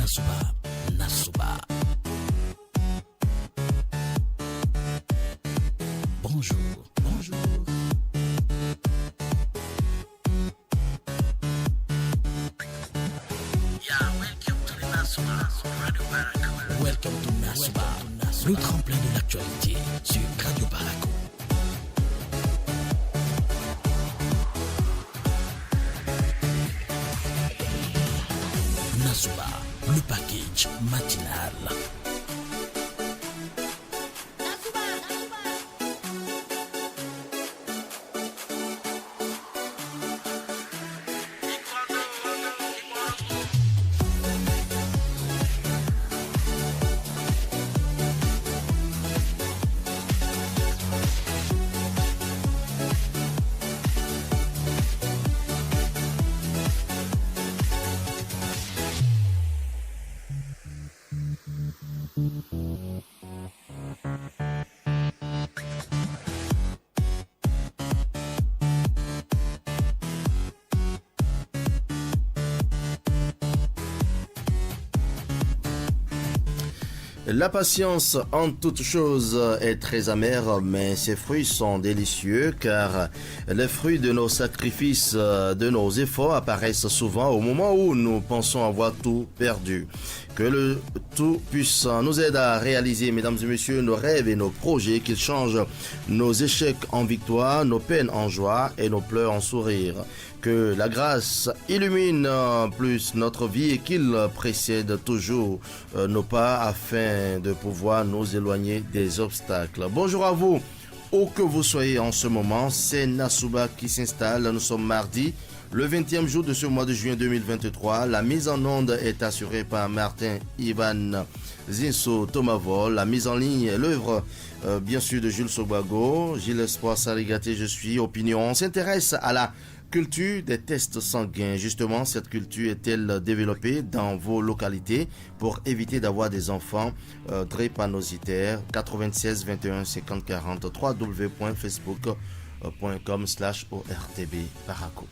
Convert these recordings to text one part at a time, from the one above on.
Nasuba, Nasuba. Bonjour, bonjour. Welcome to Nasuba, le tremplin de l'actualité sur Radio Paraco. Nasuba, le package matinal. La patience en toute chose est très amère, mais ses fruits sont délicieux car les fruits de nos sacrifices, de nos efforts apparaissent souvent au moment où nous pensons avoir tout perdu. Que le tout puisse nous aider à réaliser, mesdames et messieurs, nos rêves et nos projets, qu'il change nos échecs en victoire, nos peines en joie et nos pleurs en sourire. Que la grâce illumine plus notre vie et qu'il précède toujours nos pas afin de pouvoir nous éloigner des obstacles. Bonjour à vous, où que vous soyez en ce moment, c'est Nasuba qui s'installe. Nous sommes mardi, le 20e jour de ce mois de juin 2023. La mise en onde est assurée par Martin Ivan Zinso Tomavol. La mise en ligne est l'œuvre bien sûr de Jules Sobago. Gilles Espoir Saligaté, je suis Opinion. On s'intéresse à la culture des tests sanguins. Justement, cette culture est-elle développée dans vos localités pour éviter d'avoir des enfants drépanocytaires? 96 21 50 40 www.facebook.com/ORTB Paraco.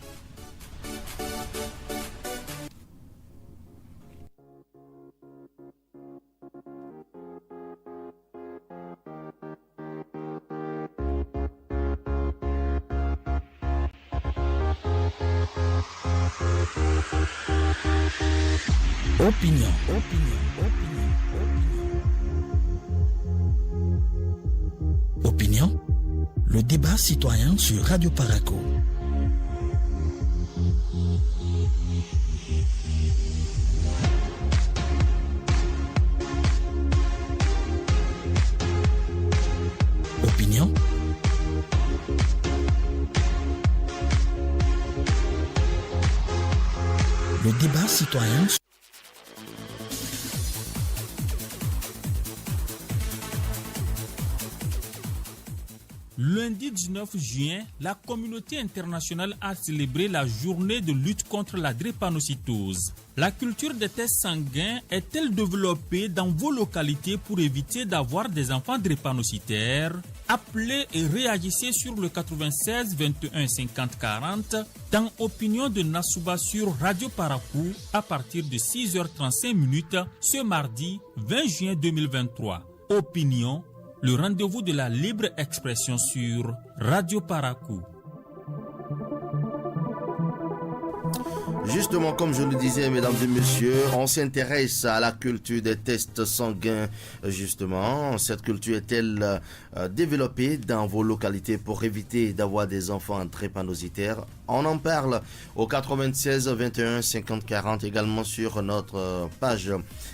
Opinion. Opinion, le débat citoyen sur Radio Paraco. Opinion. Le débat citoyen. Lundi 19 juin, la communauté internationale a célébré la journée de lutte contre la drépanocytose. La culture des tests sanguins est-elle développée dans vos localités pour éviter d'avoir des enfants drépanocytaires? Appelez et réagissez sur le 96 21 50 40 dans Opinion de Nasuba sur Radio Parakou à partir de 6h35 ce mardi 20 juin 2023. Opinion, le rendez-vous de la libre expression sur Radio Parakou. Justement, comme je le disais, mesdames et messieurs, on s'intéresse à la culture des tests sanguins. Justement, cette culture est-elle développée dans vos localités pour éviter d'avoir des enfants drépanocytaires? On en parle au 96 21 50 40, également sur notre page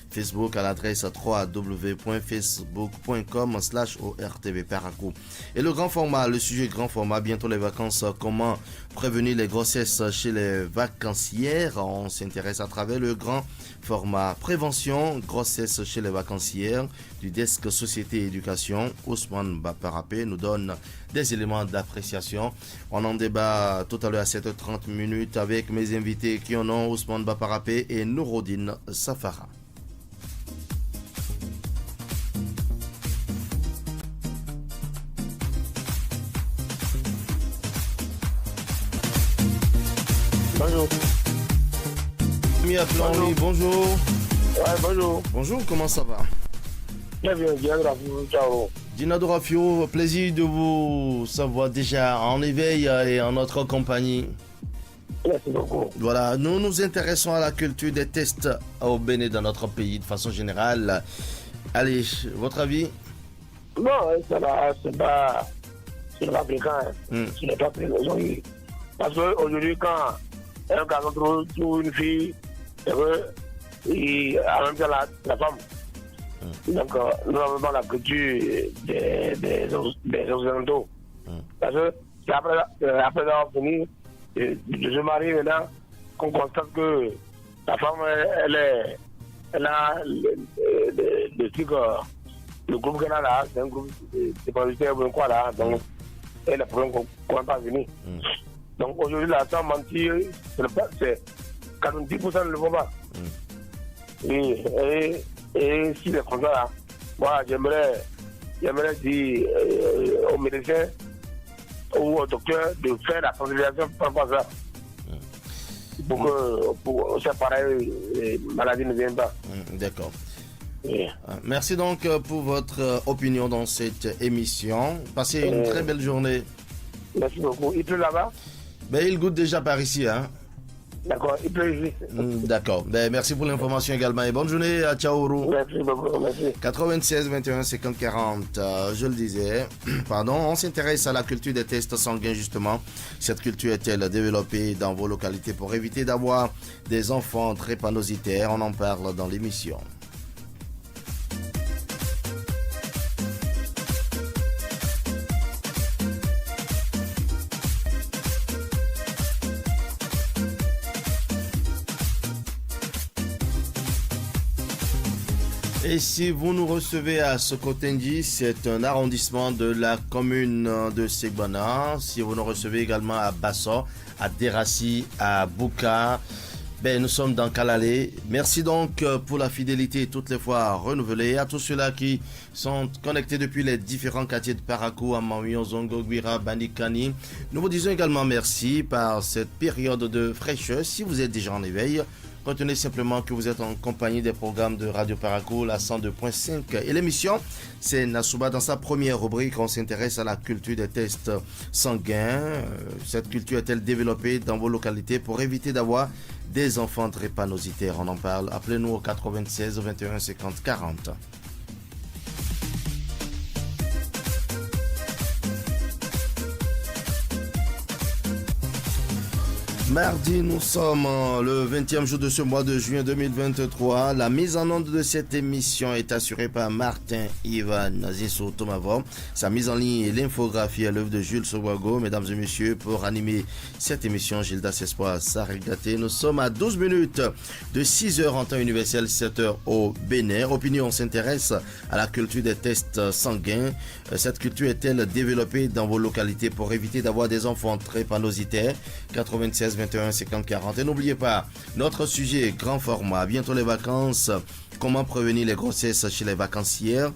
Facebook à l'adresse www.facebook.com/ORTB Paraco. Et le grand format, le sujet grand format, bientôt les vacances, comment prévenir les grossesses chez les vacancières? On s'intéresse à travers le grand format prévention, grossesse chez les vacancières du desk Société et Éducation. Ousmane Baparapé nous donne des éléments d'appréciation. On en débat tout à l'heure à 7h30 avec mes invités qui en ont Ousmane Baparapé et Nourodine Safara. Bonjour. Bonjour. Ouais, bonjour. Bonjour, comment ça va? Bien, ciao. Dinado Rafio, plaisir de vous savoir déjà en éveil et en notre compagnie. Merci beaucoup. Voilà, nous nous intéressons à la culture des tests au Bénin dans notre pays de façon générale. Allez, votre avis? Non, c'est pas africain. Ce n'est pas aujourd'hui. Parce qu'aujourd'hui, quand un garçon trouve une fille, il en même temps la femme. Donc, nous avons pas la culture des Occidentaux. Parce que c'est après avoir fini de se marier maintenant qu'on constate que la femme, elle a le truc, le groupe qu'elle a là, c'est un groupe séparitaire ou quoi là. Donc, elle a problème qu'on n'est pas venu. Donc, aujourd'hui, la femme mentir, c'est 90% ne le font pas. Et si c'est comme ça, moi, j'aimerais dire aux médecins ou aux docteurs de faire la sensibilisation par rapport à ça. Pour séparer les maladies ne viennent pas. D'accord. Merci donc pour votre opinion dans cette émission. Passez une très belle journée. Merci beaucoup. Il pleut là-bas? Il goûte déjà par ici, hein? D'accord, il pleut ici. D'accord. Merci pour l'information également et bonne journée à Tchaourou. Merci beaucoup, merci. 96 21 50 40. Je le disais, pardon, on s'intéresse à la culture des tests sanguins justement. Cette culture est-elle développée dans vos localités pour éviter d'avoir des enfants drépanocytaires? On en parle dans l'émission. Et si vous nous recevez à Sokotendi, c'est un arrondissement de la commune de Segbana. Si vous nous recevez également à Basso, à Derassi, à Bouka, nous sommes dans Kalale. Merci donc pour la fidélité toutes les fois renouvelée. À tous ceux-là qui sont connectés depuis les différents quartiers de Parakou, Amamion, Zongo, Guira, Bandikani. Nous vous disons également merci par cette période de fraîcheur. Si vous êtes déjà en éveil, retenez simplement que vous êtes en compagnie des programmes de Radio Parakou, la 102.5. Et l'émission, c'est Nasouba. Dans sa première rubrique, on s'intéresse à la culture des tests sanguins. Cette culture est-elle développée dans vos localités pour éviter d'avoir des enfants drépanocytaires? On en parle. Appelez-nous au 96 21 50 40. Mardi, nous sommes le 20e jour de ce mois de juin 2023. La mise en onde de cette émission est assurée par Martin Ivan Zisso Tomavo. Sa mise en ligne et l'infographie à l'œuvre de Jules Sowago. Mesdames et messieurs, pour animer cette émission, Gildas Espoir Sarigate. Nous sommes à 12 minutes de 6h en temps universel, 7h au Bénin. Opinion, on s'intéresse à la culture des tests sanguins. Cette culture est-elle développée dans vos localités pour éviter d'avoir des enfants drépanocytaires? 96 21 50 40. Et n'oubliez pas, notre sujet grand format, bientôt les vacances, comment prévenir les grossesses chez les vacancières.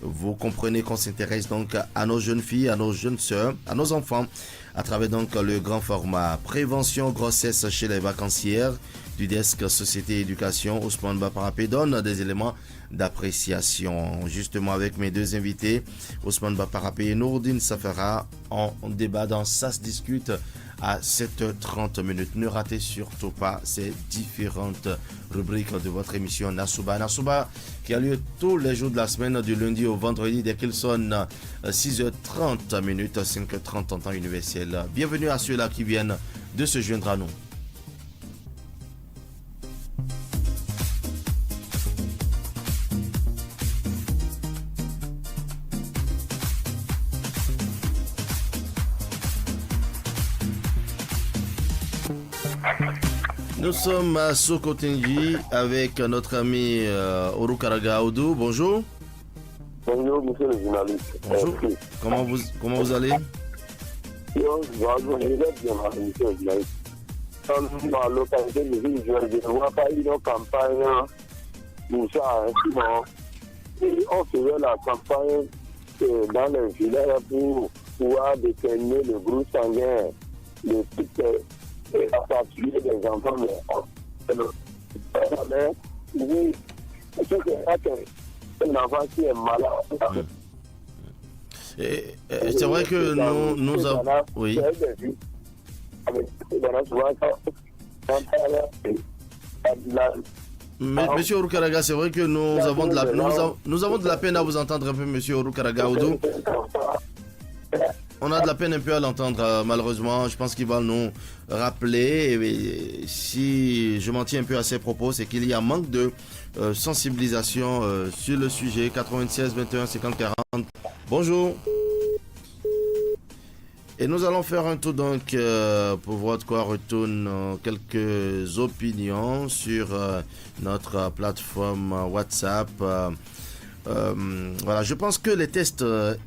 Vous comprenez qu'on s'intéresse donc à nos jeunes filles, à nos jeunes sœurs, à nos enfants, à travers donc le grand format prévention grossesse chez les vacancières du desk Société et Éducation. Ousmane Baparapé donne des éléments d'appréciation. Justement avec mes deux invités, Ousmane Baparapé et Nourdine Safara, on débat dans Ça se discute à 7h30 minutes. Ne ratez surtout pas ces différentes rubriques de votre émission Nasouba. Nasouba qui a lieu tous les jours de la semaine, du lundi au vendredi, dès qu'il sonne 6h30 minutes, 5h30 en temps universel. Bienvenue à ceux-là qui viennent de se joindre à nous. Nous sommes à Sokotenji avec notre ami Orukaraga Oudou. Bonjour. Bonjour, monsieur le journaliste. Bonjour. Comment vous allez? Je vais bien, monsieur le journaliste. Dans la localité de Ville, je ne vois pas une campagne pour ça. Sinon, on faisait la campagne dans les villages pour pouvoir déterminer le groupe sanguin de toutes à particulier des enfants, mais oui, C'est un enfant qui est malade. Et c'est vrai que nous avons... Oui. Monsieur Orukaraga, c'est vrai que nous avons de la peine à vous entendre un peu, Monsieur Orukaraga Oudou. On a de la peine un peu à l'entendre, malheureusement. Je pense qu'il va nous rappeler. Et si je m'en tiens un peu à ses propos, c'est qu'il y a un manque de sensibilisation sur le sujet. 96 21 50 40. Bonjour. Et nous allons faire un tour donc pour voir de quoi retournent quelques opinions sur notre plateforme WhatsApp. Voilà, je pense que les tests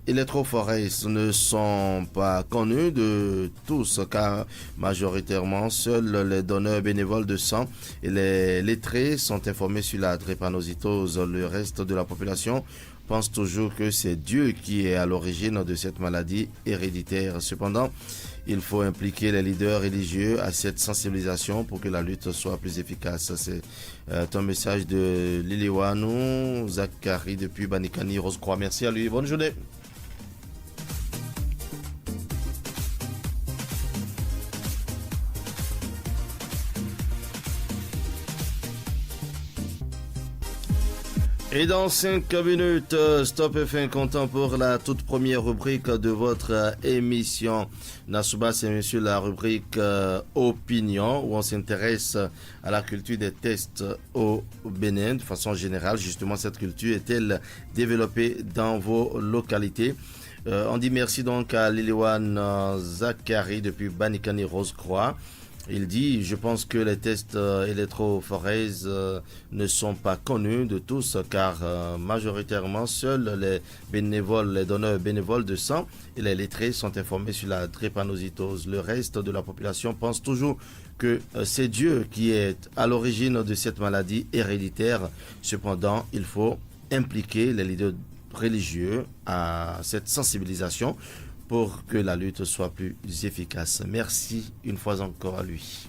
électrophorestes ne sont pas connus de tous, car majoritairement seuls les donneurs bénévoles de sang et les lettrés sont informés sur la drépanocytose. Le reste de la population pense toujours que c'est Dieu qui est à l'origine de cette maladie héréditaire. Cependant, il faut impliquer les leaders religieux à cette sensibilisation pour que la lutte soit plus efficace. C'est un message de Liliwanou Zakari depuis Banikani Rose-Croix. Merci à lui. Bonne journée. Et dans 5 minutes, Stop et fin content pour la toute première rubrique de votre émission. Nasouba, c'est monsieur la rubrique Opinion, où on s'intéresse à la culture des tests au Bénin. De façon générale, justement, cette culture est-elle développée dans vos localités? On dit merci donc à Liliwan Zakari depuis Banikani Rose-Croix. Il dit, je pense que les tests électrophorèses ne sont pas connus de tous, car majoritairement seuls les bénévoles, les donneurs bénévoles de sang et les lettrés sont informés sur la drépanocytose. Le reste de la population pense toujours que c'est Dieu qui est à l'origine de cette maladie héréditaire. Cependant, il faut impliquer les leaders religieux à cette sensibilisation pour que la lutte soit plus efficace. Merci une fois encore à lui.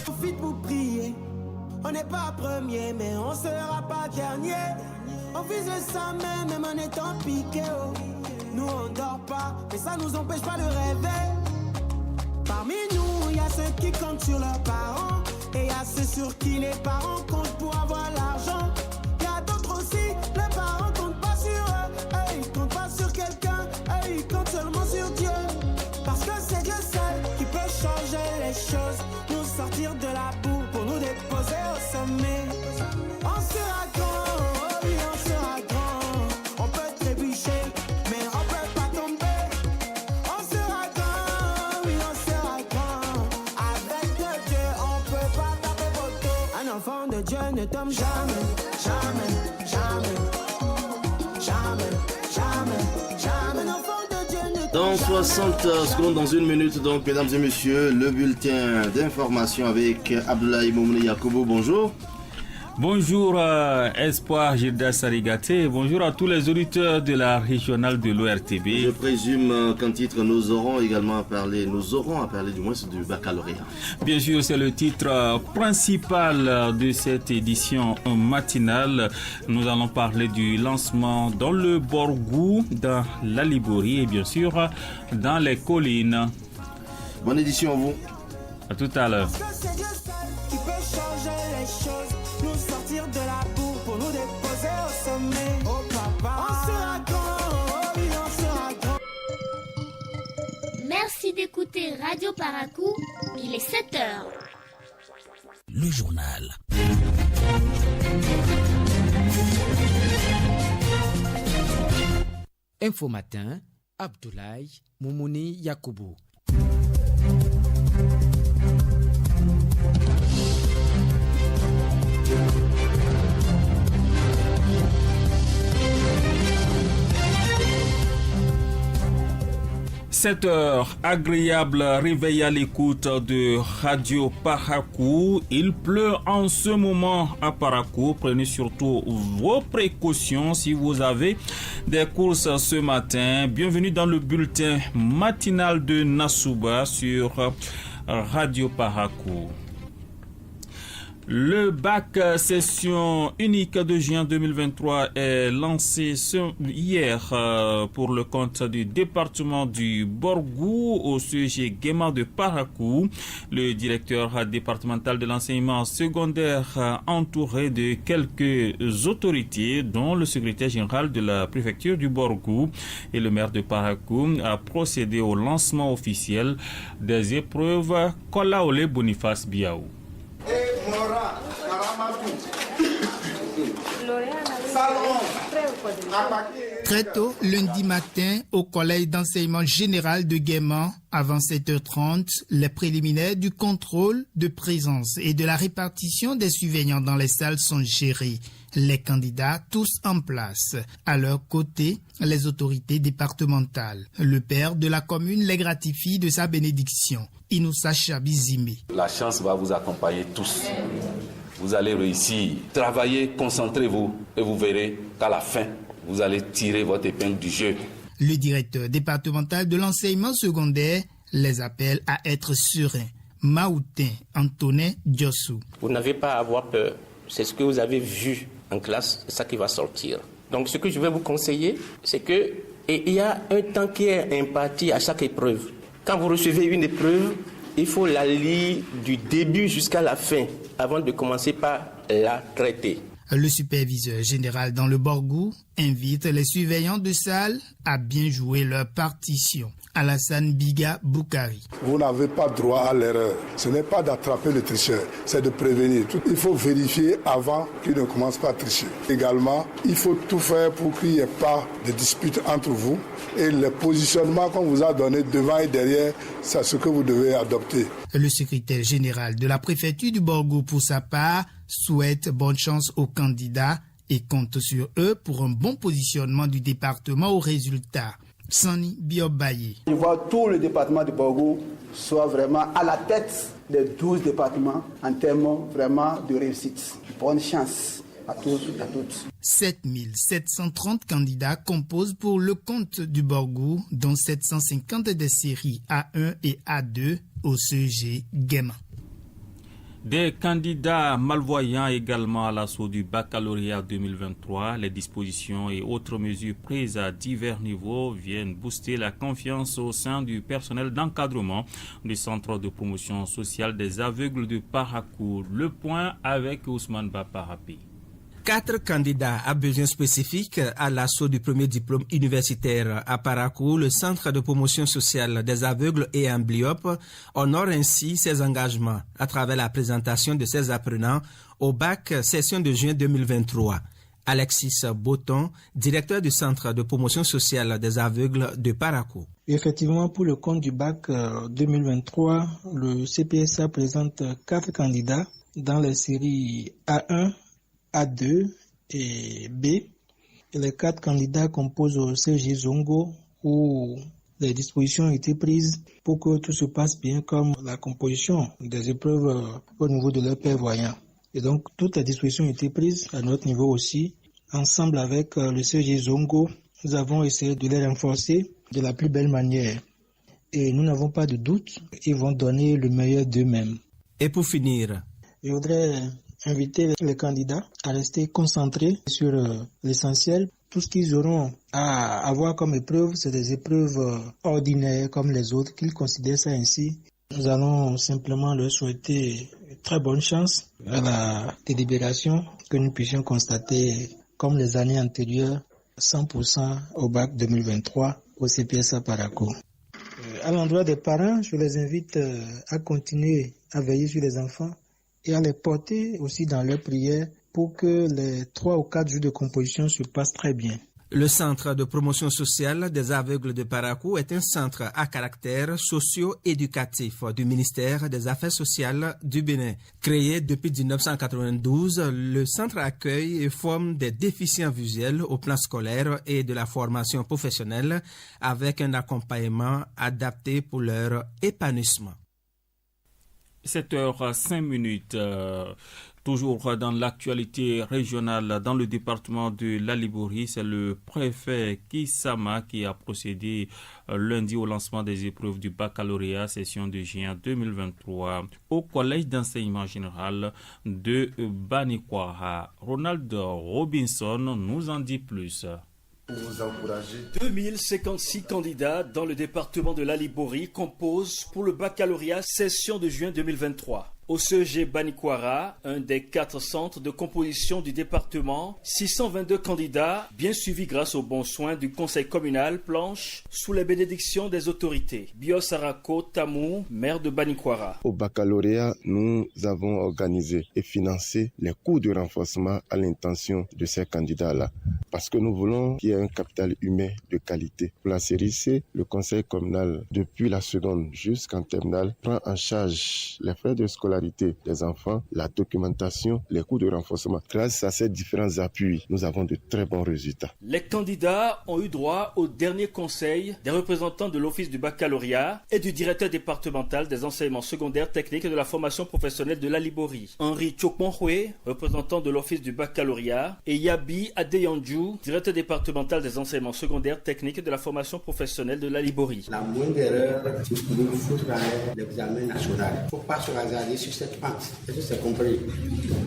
Profite pour prier. On n'est pas premier, mais on sera pas dernier. On vise le sommet, même en étant piqué. Oh. Nous on dort pas, mais ça nous empêche pas de rêver. Parmi nous, il y a ceux qui comptent sur leurs parents, et il y a ceux sur qui les parents comptent pour avoir l'argent. Il y a d'autres aussi, les parents comptent pas sur eux, ils comptent pas sur quelqu'un, ils comptent seulement sur Dieu. Parce que c'est Dieu seul qui peut changer les choses, nous sortir de la boue pour nous déposer au sommet. On sera grand, oh oui on sera grand, on peut trébucher. Dieu ne tombe jamais, jamais, jamais, jamais, jamais, jamais. L'enfant de Dieu ne tombe Dans 60 secondes, dans une minute, donc, mesdames et messieurs, le bulletin d'information avec Abdoulaye Moumouni Yakoubou. Bonjour. Bonjour Espoir Gilda Sarigate, bonjour à tous les auditeurs de la régionale de l'ORTB. Je présume qu'en titre nous aurons à parler du moins du baccalauréat. Bien sûr, c'est le titre principal de cette édition matinale. Nous allons parler du lancement dans le Borgou, dans la Liborie et bien sûr dans les collines. Bonne édition à vous. À tout à l'heure. qui peut changer les choses, nous sortir de la boue pour nous déposer au sommet. Oh papa, on sera grand, oh oui on sera grand. Merci d'écouter Radio Paracou, il est 7h. Le journal. Info Matin, Abdoulaye Moumouni Yakoubou. 7h, agréable réveil à l'écoute de Radio Parakou. Il pleut en ce moment à Parakou. Prenez surtout vos précautions si vous avez des courses ce matin. Bienvenue dans le bulletin matinal de Nassouba sur Radio Parakou. Le bac session unique de juin 2023 est lancé hier pour le compte du département du Borgou au CEG Guéma de Parakou. Le directeur départemental de l'enseignement secondaire entouré de quelques autorités dont le secrétaire général de la préfecture du Borgou et le maire de Parakou a procédé au lancement officiel des épreuves Kolaole Boniface Biaou. Très tôt, lundi matin, au collège d'enseignement général de Guéman, avant 7h30, les préliminaires du contrôle de présence et de la répartition des surveillants dans les salles sont gérés. Les candidats tous en place. À leur côté, les autorités départementales. Le père de la commune les gratifie de sa bénédiction. Inoussa Chabizime. La chance va vous accompagner tous. Vous allez réussir. Travaillez, concentrez-vous et vous verrez qu'à la fin, vous allez tirer votre épingle du jeu. Le directeur départemental de l'enseignement secondaire les appelle à être sereins. Maoutin Antonin Diossou. Vous n'avez pas à avoir peur. C'est ce que vous avez vu en classe, c'est ça qui va sortir. Donc ce que je vais vous conseiller, c'est que il y a un temps qui est imparti à chaque épreuve. Quand vous recevez une épreuve, il faut la lire du début jusqu'à la fin avant de commencer par la traiter. Le superviseur général dans le Borgou invite les surveillants de salle à bien jouer leur partition. Alassane Biga Boukari. Vous n'avez pas droit à l'erreur. Ce n'est pas d'attraper le tricheur, c'est de prévenir. Il faut vérifier avant qu'il ne commence pas à tricher. Également, il faut tout faire pour qu'il n'y ait pas de dispute entre vous. Et le positionnement qu'on vous a donné devant et derrière, c'est ce que vous devez adopter. Le secrétaire général de la préfecture du Borgou, pour sa part, souhaite bonne chance aux candidats et compte sur eux pour un bon positionnement du département au résultat. Sani Biobaye. Je vois tout le département du Borgou soit vraiment à la tête des 12 départements en termes vraiment de réussite. Bonne chance à tous et à toutes. 7730 candidats composent pour le compte du Borgou, dont 750 des séries A1 et A2 au CEG Guéma. Des candidats malvoyants également à l'assaut du baccalauréat 2023. Les dispositions et autres mesures prises à divers niveaux viennent booster la confiance au sein du personnel d'encadrement du centre de promotion sociale des aveugles de Parakou. Le point avec Ousmane Baparapi. 4 candidats à besoins spécifiques à l'assaut du premier diplôme universitaire à Parakou, le centre de promotion sociale des aveugles et amblyopes honore ainsi ses engagements à travers la présentation de ses apprenants au bac session de juin 2023. Alexis Boton, directeur du centre de promotion sociale des aveugles de Parakou. Effectivement, pour le compte du bac 2023, le CPSA présente 4 candidats dans les séries A1, A2 et B. Et les 4 candidats composent au CG Zongo où les dispositions ont été prises pour que tout se passe bien comme la composition des épreuves au niveau de leur père voyant. Et donc toutes les dispositions ont été prises à notre niveau aussi. Ensemble avec le CG Zongo, nous avons essayé de les renforcer de la plus belle manière. Et nous n'avons pas de doute, ils vont donner le meilleur d'eux-mêmes. Et pour finir, je voudrais inviter les candidats à rester concentrés sur l'essentiel. Tout ce qu'ils auront à avoir comme épreuve, c'est des épreuves ordinaires comme les autres, qu'ils considèrent ça ainsi. Nous allons simplement leur souhaiter très bonne chance à la délibération, que nous puissions constater, comme les années antérieures, 100% au bac 2023 au CPSA Parakou. À l'endroit des parents, je les invite à continuer à veiller sur les enfants et à les porter aussi dans leurs prières pour que les 3 ou 4 jours de composition se passent très bien. Le Centre de promotion sociale des aveugles de Parakou est un centre à caractère socio-éducatif du ministère des Affaires sociales du Bénin. Créé depuis 1992, le centre accueille et forme des déficients visuels au plan scolaire et de la formation professionnelle avec un accompagnement adapté pour leur épanouissement. 7h05. Toujours dans l'actualité régionale, dans le département de l'Alibori, c'est le préfet Kisama qui a procédé lundi au lancement des épreuves du baccalauréat session de juin 2023 au collège d'enseignement général de Banikwara. Ronald Robinson nous en dit plus. Pour vous encourager. 2056 candidats dans le département de l'Alibori composent pour le baccalauréat session de juin 2023. Au CEG Banikwara, un des 4 centres de composition du département, 622 candidats, bien suivis grâce aux bons soins du conseil communal, planchent sous les bénédictions des autorités. Bios Arako Tamou, maire de Banikwara. Au baccalauréat, nous avons organisé et financé les cours de renforcement à l'intention de ces candidats-là. Parce que nous voulons qu'il y ait un capital humain de qualité. Pour la série C, le conseil communal, depuis la seconde jusqu'en terminale, prend en charge les frais de scolarité des enfants, la documentation, les cours de renforcement. Grâce à ces différents appuis, nous avons de très bons résultats. Les candidats ont eu droit au dernier conseil des représentants de l'office du baccalauréat et du directeur départemental des enseignements secondaires techniques et de la formation professionnelle de l'Alibori. Henri Chokmonhwe, représentant de l'office du baccalauréat, et Yabi Adeyanju, directeur départemental des enseignements secondaires techniques et de la formation professionnelle de l'Alibori. La moindre erreur, c'est pour nous foutre dans l'examen national. Il ne faut pas se hasarder sur cette pente. Est-ce que c'est compris?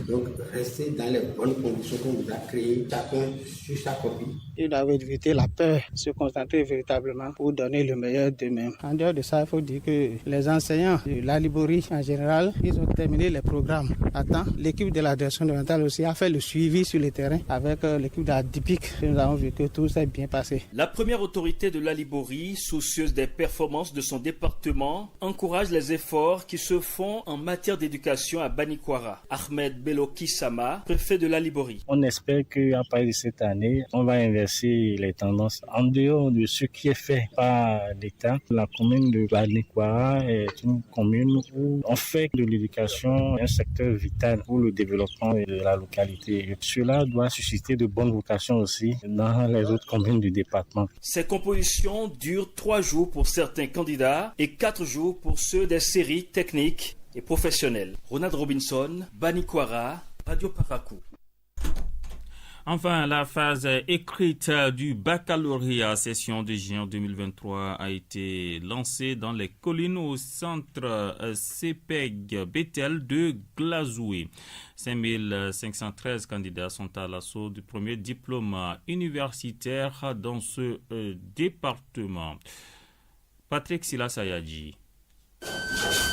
Donc, restez dans les bonnes conditions qu'on vous a créées, chacun sur sa copie. Il doit éviter la peur, se concentrer véritablement pour donner le meilleur d'eux-mêmes. En dehors de ça, il faut dire que les enseignants de l'Alibori, en général, ils ont terminé les programmes à temps. L'équipe de la direction départementale aussi a fait le suivi sur le terrain avec l'équipe de la DIPIC. Nous avons vu que tout s'est bien passé. La première autorité de l'Alibori, soucieuse des performances de son département, encourage les efforts qui se font en matière d'éducation à Banikwara. Ahmed Bello Kisama, préfet de l'Alibori. On espère qu'à partir de cette année, on va inverser les tendances. En dehors de ce qui est fait par l'État, la commune de Banikwara est une commune où on fait de l'éducation un secteur vital pour le développement de la localité. Et cela doit susciter de bonnes vocations aussi dans les autres communes du département. Ces compositions durent 3 jours pour certains candidats et 4 jours pour ceux des séries techniques et professionnelles. Ronald Robinson, Banikwara, Radio Parakou. Enfin, la phase écrite du baccalauréat session de juin 2023 a été lancée dans les collines au centre CPEG Bethel de Glazoué. 5513 candidats sont à l'assaut du premier diplôme universitaire dans ce département. Patrick Silasayadji.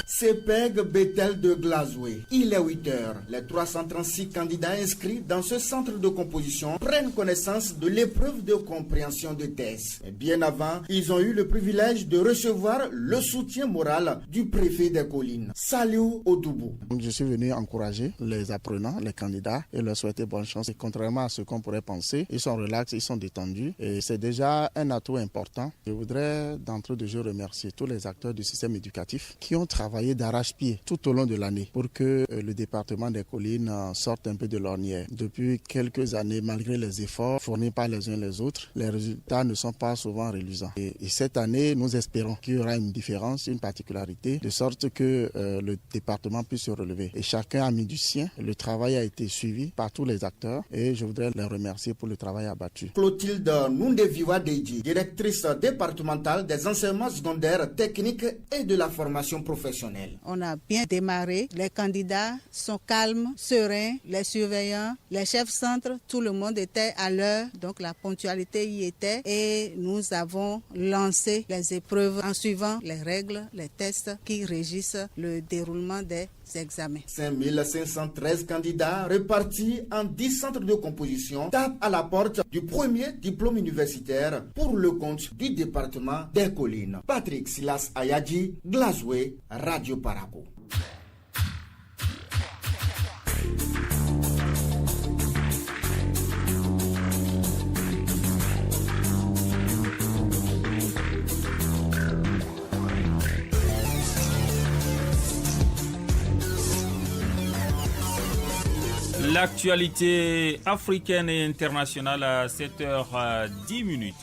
CPEG Bethel de Glazoué. Il est 8 heures. Les 336 candidats inscrits dans ce centre de composition prennent connaissance de l'épreuve de compréhension de thèse. Et bien avant, ils ont eu le privilège de recevoir le soutien moral du préfet des collines, Saliou Odoubou. Je suis venu encourager les apprenants, les candidats et leur souhaiter bonne chance. Et contrairement à ce qu'on pourrait penser, ils sont relax, ils sont détendus et c'est déjà un atout important. Je voudrais d'entrée de jeu remercier tous les acteurs du système éducatif qui ont travaillé d'arrache-pied tout au long de l'année pour que le département des collines sorte un peu de l'ornière. Depuis quelques années, malgré les efforts fournis par les uns les autres, les résultats ne sont pas souvent reluisants. Et cette année, nous espérons qu'il y aura une différence, une particularité, de sorte que le département puisse se relever. Et chacun a mis du sien. Le travail a été suivi par tous les acteurs et je voudrais les remercier pour le travail abattu. Clotilde Nundeviwa Deji, directrice départementale des enseignements secondaires techniques et de la formation professionnelle. On a bien démarré, les candidats sont calmes, sereins, les surveillants, les chefs centres, tout le monde était à l'heure, donc la ponctualité y était et nous avons lancé les épreuves en suivant les règles, les tests qui régissent le déroulement des examens. 5513 candidats répartis en 10 centres de composition tapent à la porte du premier diplôme universitaire pour le compte du département des collines. Patrick Silas Ayadji, Glazoué, Radio Parakou. L'actualité africaine et internationale à 7h10.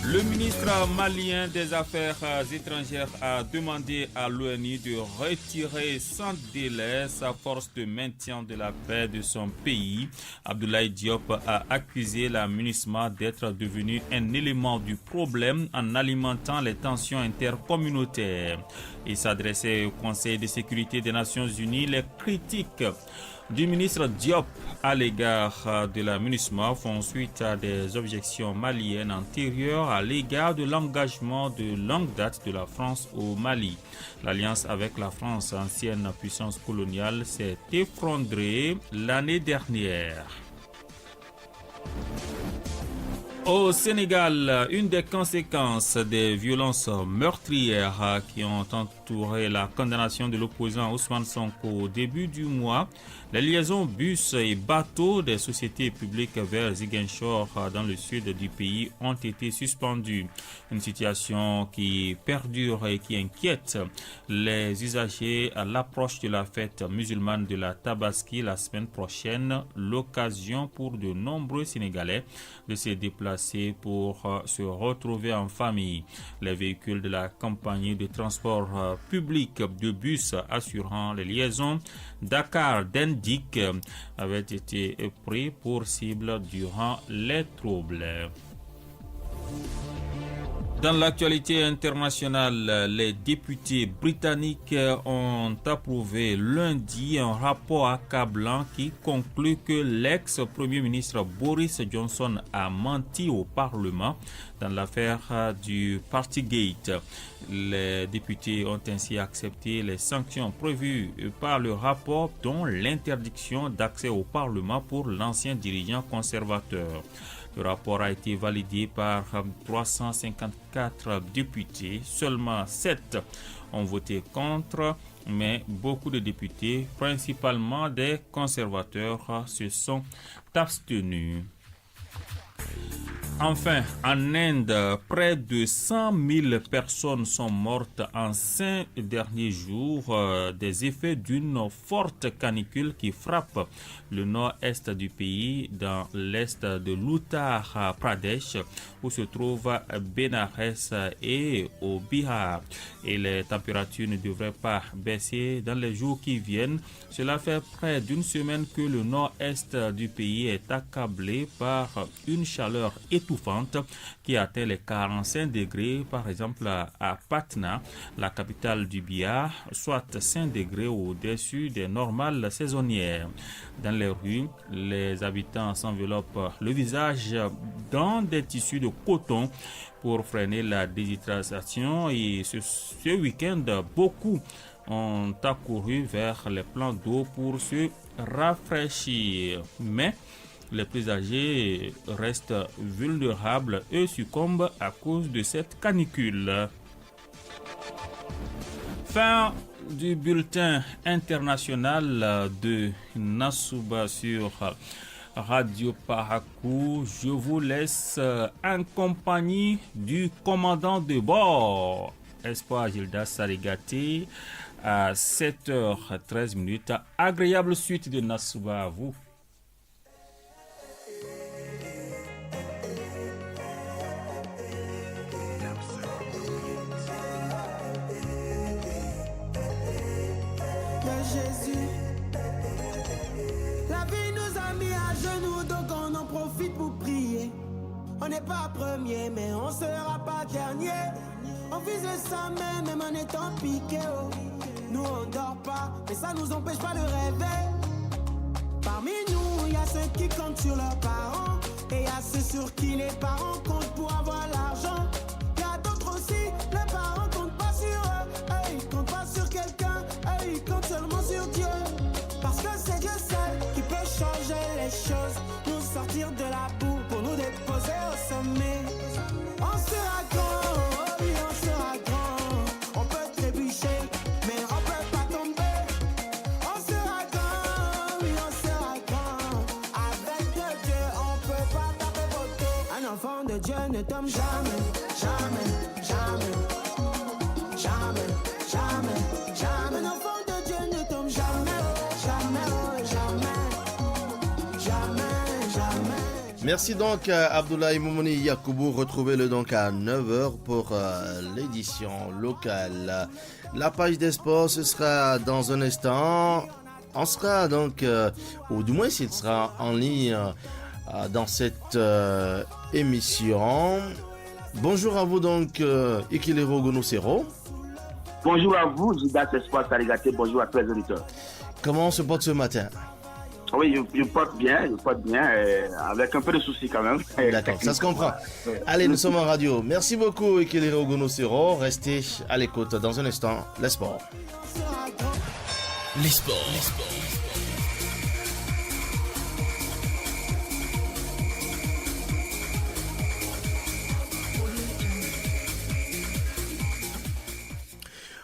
Le ministre malien des Affaires étrangères a demandé à l'ONU de retirer sans délai sa force de maintien de la paix de son pays. Abdoulaye Diop a accusé la MINUSMA d'être devenu un élément du problème en alimentant les tensions intercommunautaires. Il s'adressait au Conseil de sécurité des Nations Unies. Les critiques du ministre Diop à l'égard de la MINUSMA font suite à des objections maliennes antérieures à l'égard de l'engagement de longue date de la France au Mali. L'alliance avec la France, ancienne puissance coloniale, s'est effondrée l'année dernière. Au Sénégal, une des conséquences des violences meurtrières qui ont entouré la condamnation de l'opposant Ousmane Sonko au début du mois, les liaisons bus et bateaux des sociétés publiques vers Ziguinchor dans le sud du pays ont été suspendues. Une situation qui perdure et qui inquiète les usagers à l'approche de la fête musulmane de la Tabaski la semaine prochaine, l'occasion pour de nombreux Sénégalais de se déplacer pour se retrouver en famille. Les véhicules de la compagnie de transport public de bus assurant les liaisons Dakar-Dendik avaient été pris pour cible durant les troubles. Dans l'actualité internationale, les députés britanniques ont approuvé lundi un rapport accablant qui conclut que l'ex-premier ministre Boris Johnson a menti au Parlement dans l'affaire du Partygate. Les députés ont ainsi accepté les sanctions prévues par le rapport, dont l'interdiction d'accès au Parlement pour l'ancien dirigeant conservateur. Le rapport a été validé par 354 députés. Seulement 7 ont voté contre, mais beaucoup de députés, principalement des conservateurs, se sont abstenus. Enfin, en Inde, près de 100 000 personnes sont mortes en 5 derniers jours des effets d'une forte canicule qui frappe le nord-est du pays, dans l'est de l'Uttar Pradesh, où se trouve Benares et au Bihar. Et les températures ne devraient pas baisser dans les jours qui viennent. Cela fait près d'une semaine que le nord-est du pays est accablé par une chaleur étouffante qui atteint les 45 degrés, par exemple à Patna, la capitale du Bihar, soit 5 degrés au-dessus des normales saisonnières. Dans les rues, les habitants s'enveloppent le visage dans des tissus de coton pour freiner la déshydratation, et ce week-end, beaucoup ont accouru vers les plans d'eau pour se rafraîchir. Mais les plus âgés restent vulnérables et succombent à cause de cette canicule. Fin du bulletin international de Nassouba sur Radio Parakou. Je vous laisse en compagnie du commandant de bord, Espoir Gildas Sarigati, à 7h13. Agréable suite de Nassouba à vous. Jésus, la vie nous a mis à genoux, donc on en profite pour prier. On n'est pas premier, mais on sera pas dernier. On vise le sommet, même en étant piqué. Oh. Nous on dort pas, mais ça nous empêche pas de rêver. Parmi nous, il y a ceux qui comptent sur leurs parents, et il y a ceux sur qui les parents comptent pour avoir l'argent. Il y a d'autres aussi, les parents comptent pas sur eux, ils comptent pas sur quelqu'un, ils comptent seulement sur Dieu. Parce que c'est Dieu seul qui peut changer les choses, nous sortir de la boue pour nous déposer au sommet. On sera grand, oh oui on sera grand. On peut trébucher, mais on peut pas tomber. On sera grand, oui on sera grand. Avec Dieu, on peut pas taper photo. Un enfant de Dieu ne tombe jamais, jamais, jamais. Jamais, jamais, jamais. Un enfant de Dieu ne tombe jamais, Merci donc à Abdoulaye Moumouni Yakoubou. Retrouvez-le donc à 9h pour l'édition locale. La page des sports, ce sera dans un instant. On sera donc, ou du moins s'il sera en ligne dans cette émission. Bonjour à vous donc, Ikilero Gonosero. Bonjour à vous, Jidas Espoir Sarigaté. Bonjour à tous les auditeurs. Comment on se porte ce matin? Oui, je porte bien, avec un peu de soucis quand même. D'accord, ça se comprend. Allez, nous sommes en radio. Merci beaucoup, Ikilero Gonosero. Restez à l'écoute dans un instant. Les sports. Les sports.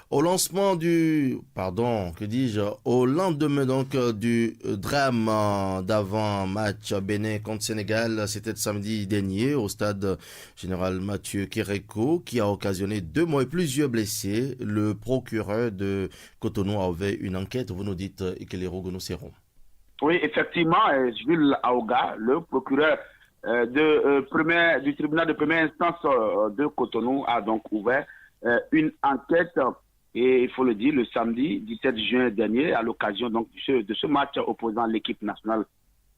Au lancement au lendemain donc du drame d'avant-match Bénin contre Sénégal, c'était samedi dernier au stade général Mathieu Kéréko qui a occasionné 2 morts et plusieurs blessés. Le procureur de Cotonou a ouvert une enquête. Vous nous dites, Ikelero Gonosero. Oui, effectivement, Jules Aouga, le procureur du tribunal de première instance de Cotonou a donc ouvert une enquête. Et il faut le dire, le samedi 17 juin dernier, à l'occasion donc de ce match opposant l'équipe nationale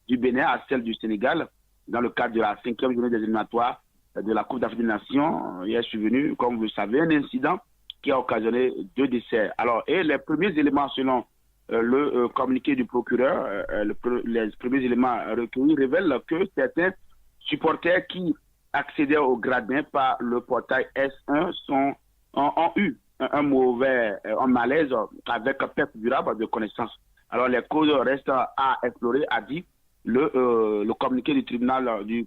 du Bénin à celle du Sénégal, dans le cadre de la 5e journée des éliminatoires de la Coupe d'Afrique des Nations, il est survenu, comme vous le savez, un incident qui a occasionné 2 décès. Alors, et les premiers éléments selon le communiqué du procureur, les premiers éléments recueillis révèlent que certains supporters qui accédaient au gradin par le portail S1 ont eu un malaise avec perte durable de connaissances. Alors les causes restent à explorer, a dit le communiqué du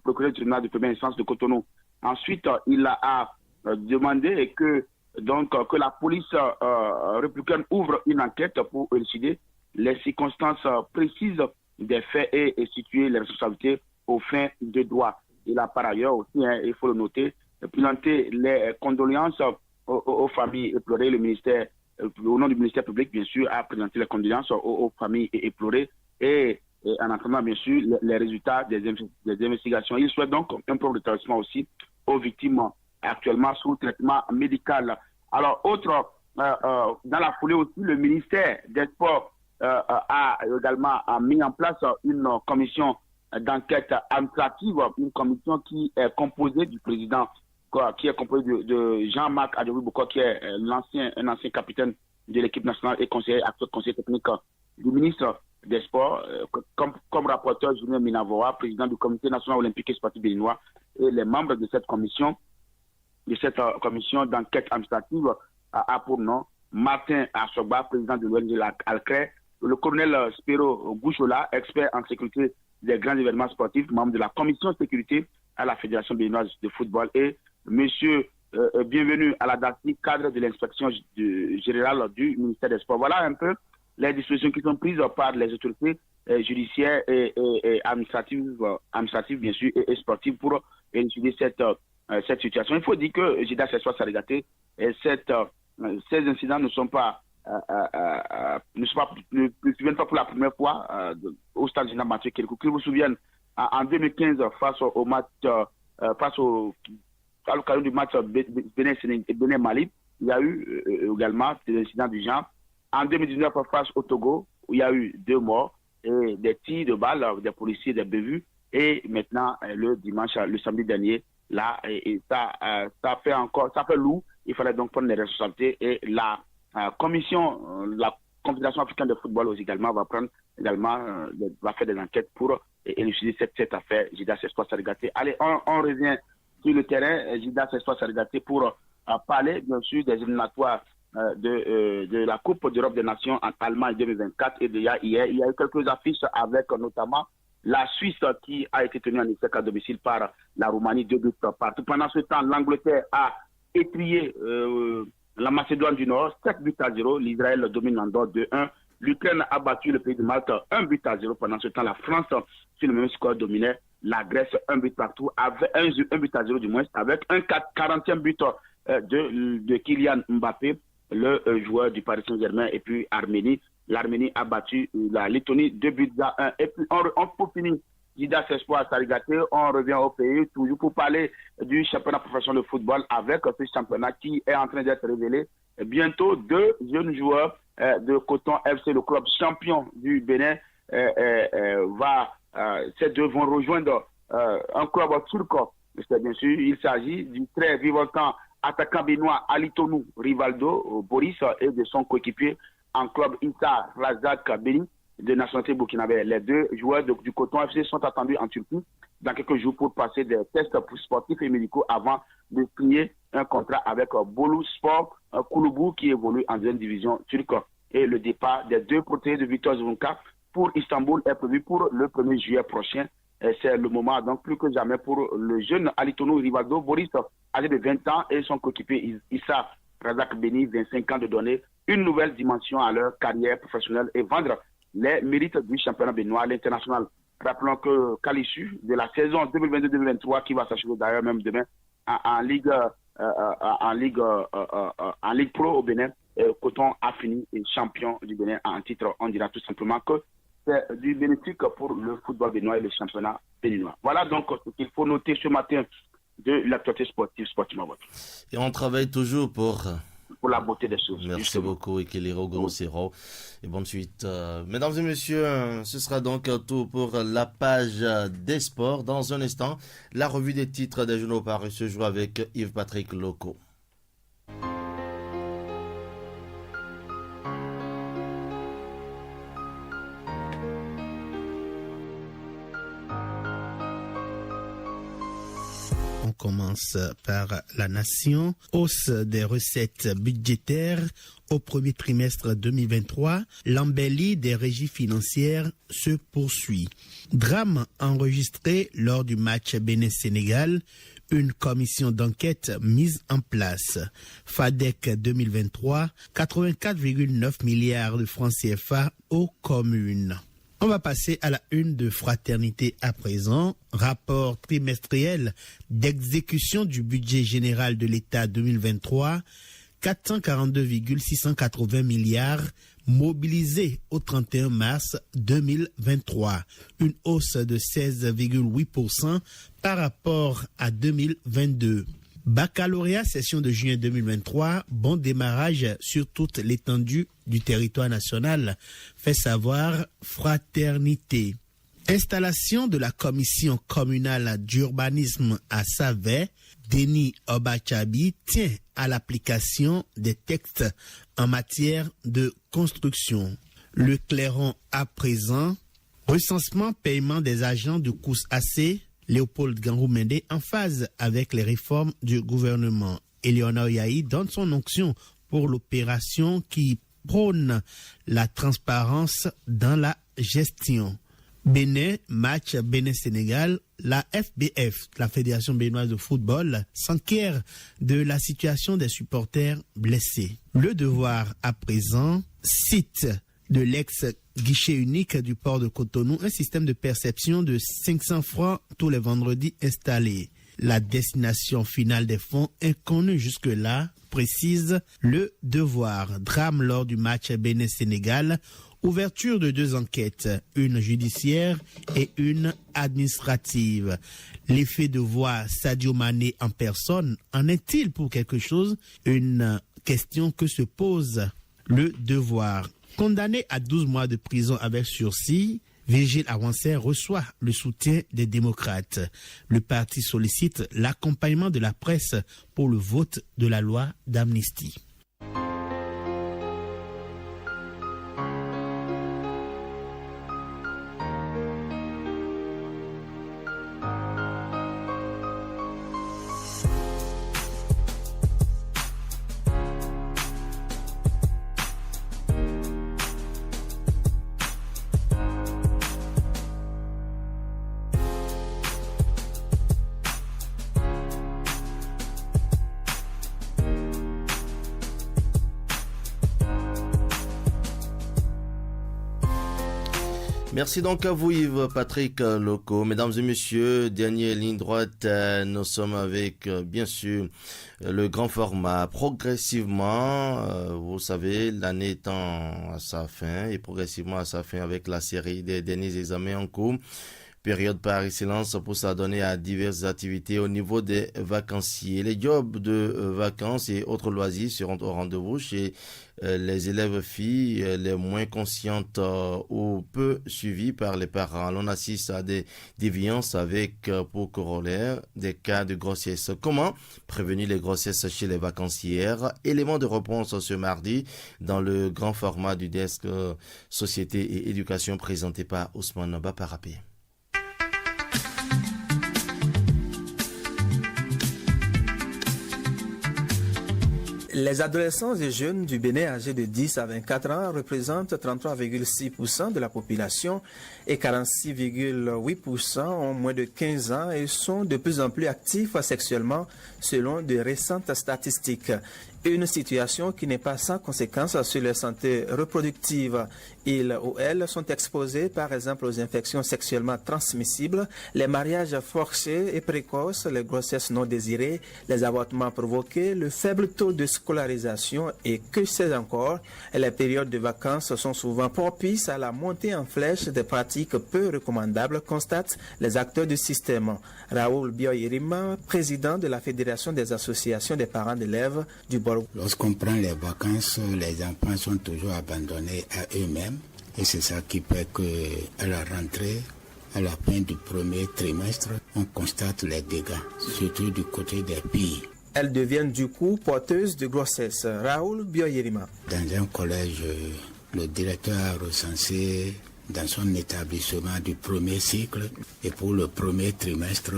procureur du tribunal de première instance de Cotonou. Ensuite, il a demandé que la police républicaine ouvre une enquête pour élucider les circonstances précises des faits et situer les responsabilités au fin de droit. Il a par ailleurs aussi, il faut le noter, présenté les condoléances aux familles éplorées. Le ministère, au nom du ministère public, bien sûr, a présenté les condoléances aux familles éplorées et en attendant, bien sûr, les résultats des investigations. Il souhaite donc un prompt rétablissement aussi aux victimes actuellement sous traitement médical. Alors, dans la foulée aussi, le ministère des Sports a également mis en place une commission d'enquête administrative, une commission qui est composée du président, qui est composé de Jean-Marc Adjoui-Bouko, qui est un ancien capitaine de l'équipe nationale et actuel conseiller technique du ministre des Sports, comme rapporteur Julien Minavoa, président du comité national olympique et sportif béninois, et les membres de cette commission d'enquête administrative a pour nom Martin Assoba, président de l'ONG Alcré, le colonel Spero Gouchola, expert en sécurité des grands événements sportifs, membre de la commission sécurité à la Fédération béninoise de football, et Monsieur Bienvenu à la DACI, cadre de l'inspection générale du ministère des Sports. Voilà un peu les dispositions qui sont prises par les autorités judiciaires et administratives bien sûr, et sportives pour élucider cette situation. Il faut dire que Jidas Espoir Sarigaté, ces incidents ne viennent pas pour la première fois au stade général Mathieu Kéréko. Que vous vous souvenez, en 2015, à l'occasion du match Bénin-Mali, il y a eu également des incidents du genre. En 2019, face au Togo, où il y a eu 2 morts et des tirs de balles des policiers, des bévues. Et maintenant, le samedi dernier, là, ça fait lourd. Il fallait donc prendre les responsabilités. Et la Confédération africaine de football également va faire des enquêtes pour élucider cette affaire. Jidas Espoir Sarigaté. Allez, on revient sur le terrain. Jidas Espoir Sarigaté pour parler bien sûr des éliminatoires de la Coupe d'Europe des Nations en Allemagne 2024. Et déjà hier, il y a eu quelques affiches avec notamment la Suisse qui a été tenue en échec à domicile par la Roumanie 2 buts partout. Pendant ce temps, l'Angleterre a étrié la Macédoine du Nord 7-0. L'Israël domine l'Andorre 2-1. L'Ukraine a battu le pays de Malte 1-0. Pendant ce temps, la France, sur le même score, dominait la Grèce 1 but partout, avec 1 but du moins, avec un 40e but de Kylian Mbappé, le joueur du Paris Saint-Germain, et puis Arménie. L'Arménie a battu la Lettonie 2-1. Et puis on peut finir Didas Espoir Sarigaté, on revient au pays, toujours pour parler du championnat professionnel de football avec ce championnat qui est en train d'être révélé. Bientôt, 2 jeunes joueurs de Coton FC, le club champion du Bénin, ces deux vont rejoindre un club turc. Bien sûr, il s'agit du très vivantant attaquant béninois Alitonou Rivaldo Boris et de son coéquipier en club Issa Razak Beni de nationalité burkinabé. Les 2 joueurs du Coton FC sont attendus en Turquie dans quelques jours pour passer des tests sportifs et médicaux avant de signer un contrat avec Bolu Sport Kulübü qui évolue en 2e division turque. Et le départ des 2 protégés de Victor Zvonka pour Istanbul est prévu pour le 1er juillet prochain. Et c'est le moment donc plus que jamais pour le jeune Alitonou Rivaldo Boris, âgé de 20 ans, et son coéquipier Issa Razak Beni, 25 ans, de donner une nouvelle dimension à leur carrière professionnelle et vendre les mérites du championnat béninois à l'international. Rappelons qu'à l'issue de la saison 2022-2023, qui va s'achever d'ailleurs même demain en Ligue Pro au Bénin, Coton a fini champion du Bénin en titre. On dira tout simplement que c'est du bénéfique pour le football béninois et le championnat béninois. Voilà donc ce qu'il faut noter ce matin de l'actualité sportive Mavot. Et on travaille toujours pour la beauté des choses. Merci justement. Beaucoup, Ekiliro Grosero. Et bonne suite. Mesdames et messieurs, ce sera donc tout pour la page des sports. Dans un instant, la revue des titres des journaux parus ce jour avec Yves-Patrick Loco. On commence par la Nation. Hausse des recettes budgétaires au premier trimestre 2023. L'embellie des régies financières se poursuit. Drame enregistré lors du match Bénin-Sénégal. Une commission d'enquête mise en place. FADEC 2023, 84,9 milliards de francs CFA aux communes. On va passer à la une de Fraternité à présent. Rapport trimestriel d'exécution du budget général de l'État 2023. 442,680 milliards mobilisés au 31 mars 2023. Une hausse de 16,8% par rapport à 2022. Baccalauréat session de juin 2023, bon démarrage sur toute l'étendue du territoire national, fait savoir Fraternité. Installation de la commission communale d'urbanisme à Savet, Denis Obachabi tient à l'application des textes en matière de construction. Le clairon à présent, recensement paiement des agents de COUS-AC, Léopold Ganroumende en phase avec les réformes du gouvernement. Eleonore Yahi donne son onction pour l'opération qui prône la transparence dans la gestion. Bénin, match Bénin-Sénégal, la FBF, la Fédération béninoise de football, s'enquiert de la situation des supporters blessés. Le Devoir à présent cite de l'ex-guichet unique du port de Cotonou un système de perception de 500 francs tous les vendredis installé. La destination finale des fonds inconnue jusque-là, précise le Devoir. Drame lors du match Bénin-Sénégal. Ouverture de 2 enquêtes, une judiciaire et une administrative. L'effet de voir Sadio Mané en personne, en est-il pour quelque chose? Une question que se pose le Devoir. Condamné à 12 mois de prison avec sursis, Virgile Awanser reçoit le soutien des démocrates. Le parti sollicite l'accompagnement de la presse pour le vote de la loi d'amnistie. Merci donc à vous Yves-Patrick Loco. Mesdames et messieurs, dernière ligne droite, nous sommes avec bien sûr le grand format. Progressivement, vous savez, l'année étant à sa fin et progressivement à sa fin avec la série des derniers examens en cours, Période par excellence pour s'adonner à diverses activités au niveau des vacanciers. Les jobs de vacances et autres loisirs seront au rendez-vous chez les élèves filles les moins conscientes ou peu suivies par les parents. L'on assiste à des déviances avec pour corollaire des cas de grossesse. Comment prévenir les grossesses chez les vacancières? Élément de réponse ce mardi dans le grand format du desk Société et Éducation présenté par Ousmane Baparapé. Les adolescents et jeunes du Bénin âgés de 10 à 24 ans représentent 33,6% de la population et 46,8% ont moins de 15 ans et sont de plus en plus actifs sexuellement selon de récentes statistiques. Une situation qui n'est pas sans conséquence sur leur santé reproductive. Ils ou elles sont exposés par exemple aux infections sexuellement transmissibles, les mariages forcés et précoces, les grossesses non désirées, les avortements provoqués, le faible taux de scolarisation et que sais-je encore. Les périodes de vacances sont souvent propices à la montée en flèche des pratiques peu recommandables, constatent les acteurs du système. Raoul Bioyerima, président de la Fédération des associations des parents d'élèves du Borgo. Lorsqu'on prend les vacances, les enfants sont toujours abandonnés à eux-mêmes et c'est ça qui fait qu'à la rentrée, à la fin du premier trimestre, on constate les dégâts, surtout du côté des filles. Elles deviennent du coup porteuses de grossesse. Raoul Bioyerima. Dans un collège, le directeur a recensé dans son établissement du premier cycle et pour le premier trimestre,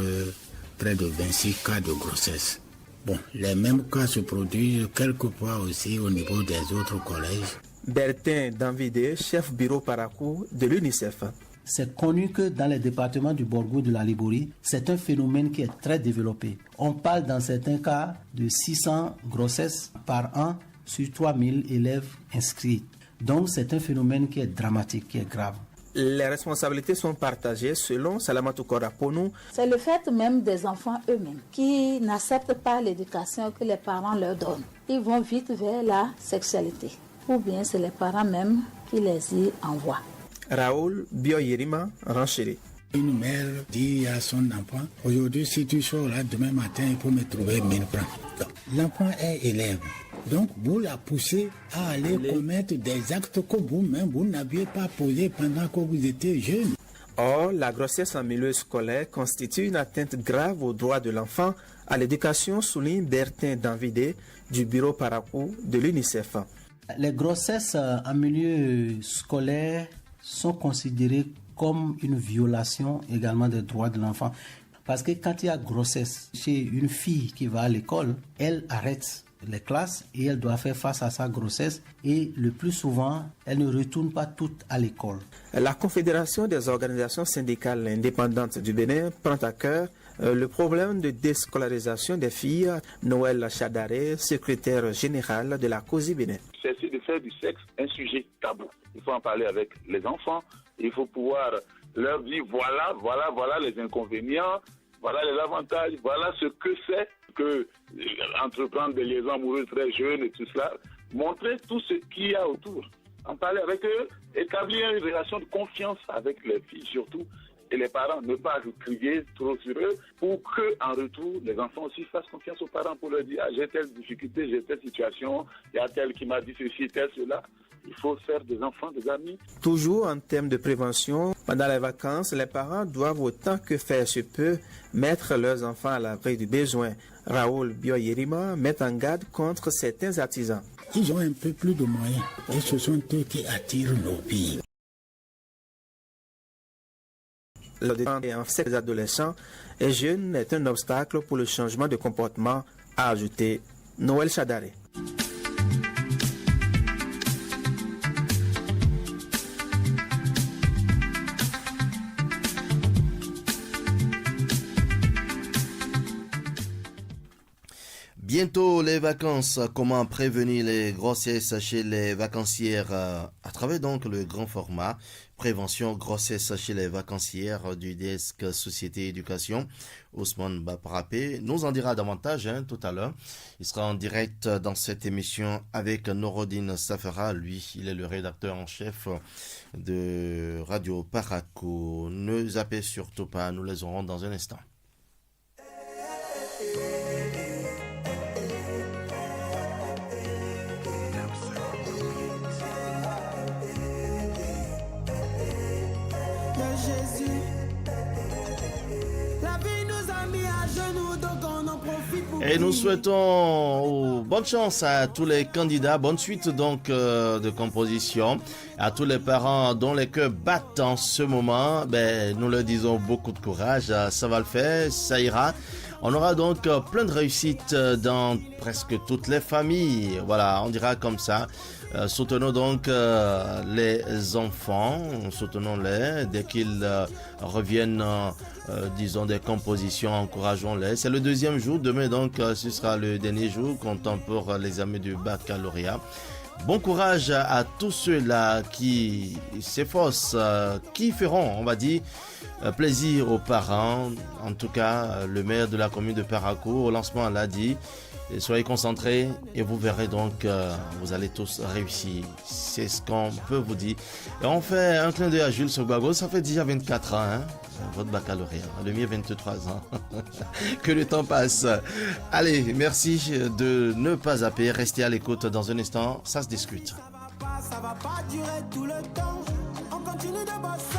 près de 26 cas de grossesse. Bon, les mêmes cas se produisent quelquefois aussi au niveau des autres collèges. Bertin Danvidé, chef bureau Parakou de l'UNICEF. C'est connu que dans les départements du Borgo de la Liborie, c'est un phénomène qui est très développé. On parle dans certains cas de 600 grossesses par an sur 3000 élèves inscrits. Donc c'est un phénomène qui est dramatique, qui est grave. Les responsabilités sont partagées selon Salamatou Koraponou. C'est le fait même des enfants eux-mêmes qui n'acceptent pas l'éducation que les parents leur donnent. Ils vont vite vers la sexualité. Ou bien c'est les parents même qui les y envoient. Raoul Bioyerima, Ranchéré. Une mère dit à son enfant, aujourd'hui si tu sors là demain matin, il faut me trouver 1000 francs. L'enfant est élève. Donc, vous la poussez à aller commettre des actes que vous-même, vous n'aviez pas posés pendant que vous étiez jeune. Or, la grossesse en milieu scolaire constitue une atteinte grave aux droits de l'enfant, à l'éducation, souligne Bertin Danvidé du bureau Parakou de l'UNICEF. Les grossesses en milieu scolaire sont considérées comme une violation également des droits de l'enfant. Parce que quand il y a grossesse chez une fille qui va à l'école, elle arrête les classes et elle doit faire face à sa grossesse et le plus souvent, elle ne retourne pas toute à l'école. La Confédération des organisations syndicales indépendantes du Bénin prend à cœur le problème de déscolarisation des filles. Noël Chadaré, secrétaire général de la COSI Bénin. Cesser de faire du sexe un sujet tabou. Il faut en parler avec les enfants. Il faut pouvoir leur dire voilà les inconvénients, voilà les avantages, voilà ce que c'est que entreprendre des liaisons amoureuses très jeunes et tout cela. Montrer tout ce qu'il y a autour. En parler avec eux, établir une relation de confiance avec les filles surtout. Et les parents, ne pas crier trop sur eux pour qu'en retour, les enfants aussi fassent confiance aux parents pour leur dire « j'ai telle difficulté, j'ai telle situation, il y a tel qui m'a dit ceci, tel, cela ». Il faut faire des enfants, des amis. Toujours en termes de prévention, pendant les vacances, les parents doivent autant que faire se peut mettre leurs enfants à l'abri du besoin. Raoul Bioyerima met en garde contre certains artisans. Ils ont un peu plus de moyens et ce sont eux qui attirent nos filles. Le développement des adolescents et jeunes est un obstacle pour le changement de comportement, a ajouté Noël Chadaré. Bientôt les vacances, comment prévenir les grossesses chez les vacancières? À travers donc le grand format prévention grossesse chez les vacancières du desk Société Éducation. Ousmane Baparapé nous en dira davantage tout à l'heure. Il sera en direct dans cette émission avec Norodine Safara. Lui, il est le rédacteur en chef de Radio Parakou. Ne zappez surtout pas, nous les aurons dans un instant. Et nous souhaitons bonne chance à tous les candidats, bonne suite donc de composition, à tous les parents dont les cœurs battent en ce moment. Nous leur disons beaucoup de courage, ça va le faire, ça ira. On aura donc plein de réussites dans presque toutes les familles. Voilà, on dira comme ça. Soutenons donc les enfants, soutenons-les dès qu'ils reviennent, disons, des compositions, encourageons-les. C'est le deuxième jour, demain donc ce sera le dernier jour comptant pour l'examen du baccalauréat. Bon courage à tous ceux-là qui s'efforcent, qui feront, on va dire, plaisir aux parents. En tout cas, le maire de la commune de Parakou, au lancement, l'a dit. Et soyez concentrés et vous verrez donc, vous allez tous réussir. C'est ce qu'on peut vous dire. Et on fait un clin d'œil à Jules Sogbago. Ça fait déjà 24 ans, votre baccalauréat. Le mien, 23 ans. Que le temps passe. Allez, merci de ne pas zapper. Restez à l'écoute dans un instant. Ça se discute. Ça va pas durer tout le temps. On continue de bosser.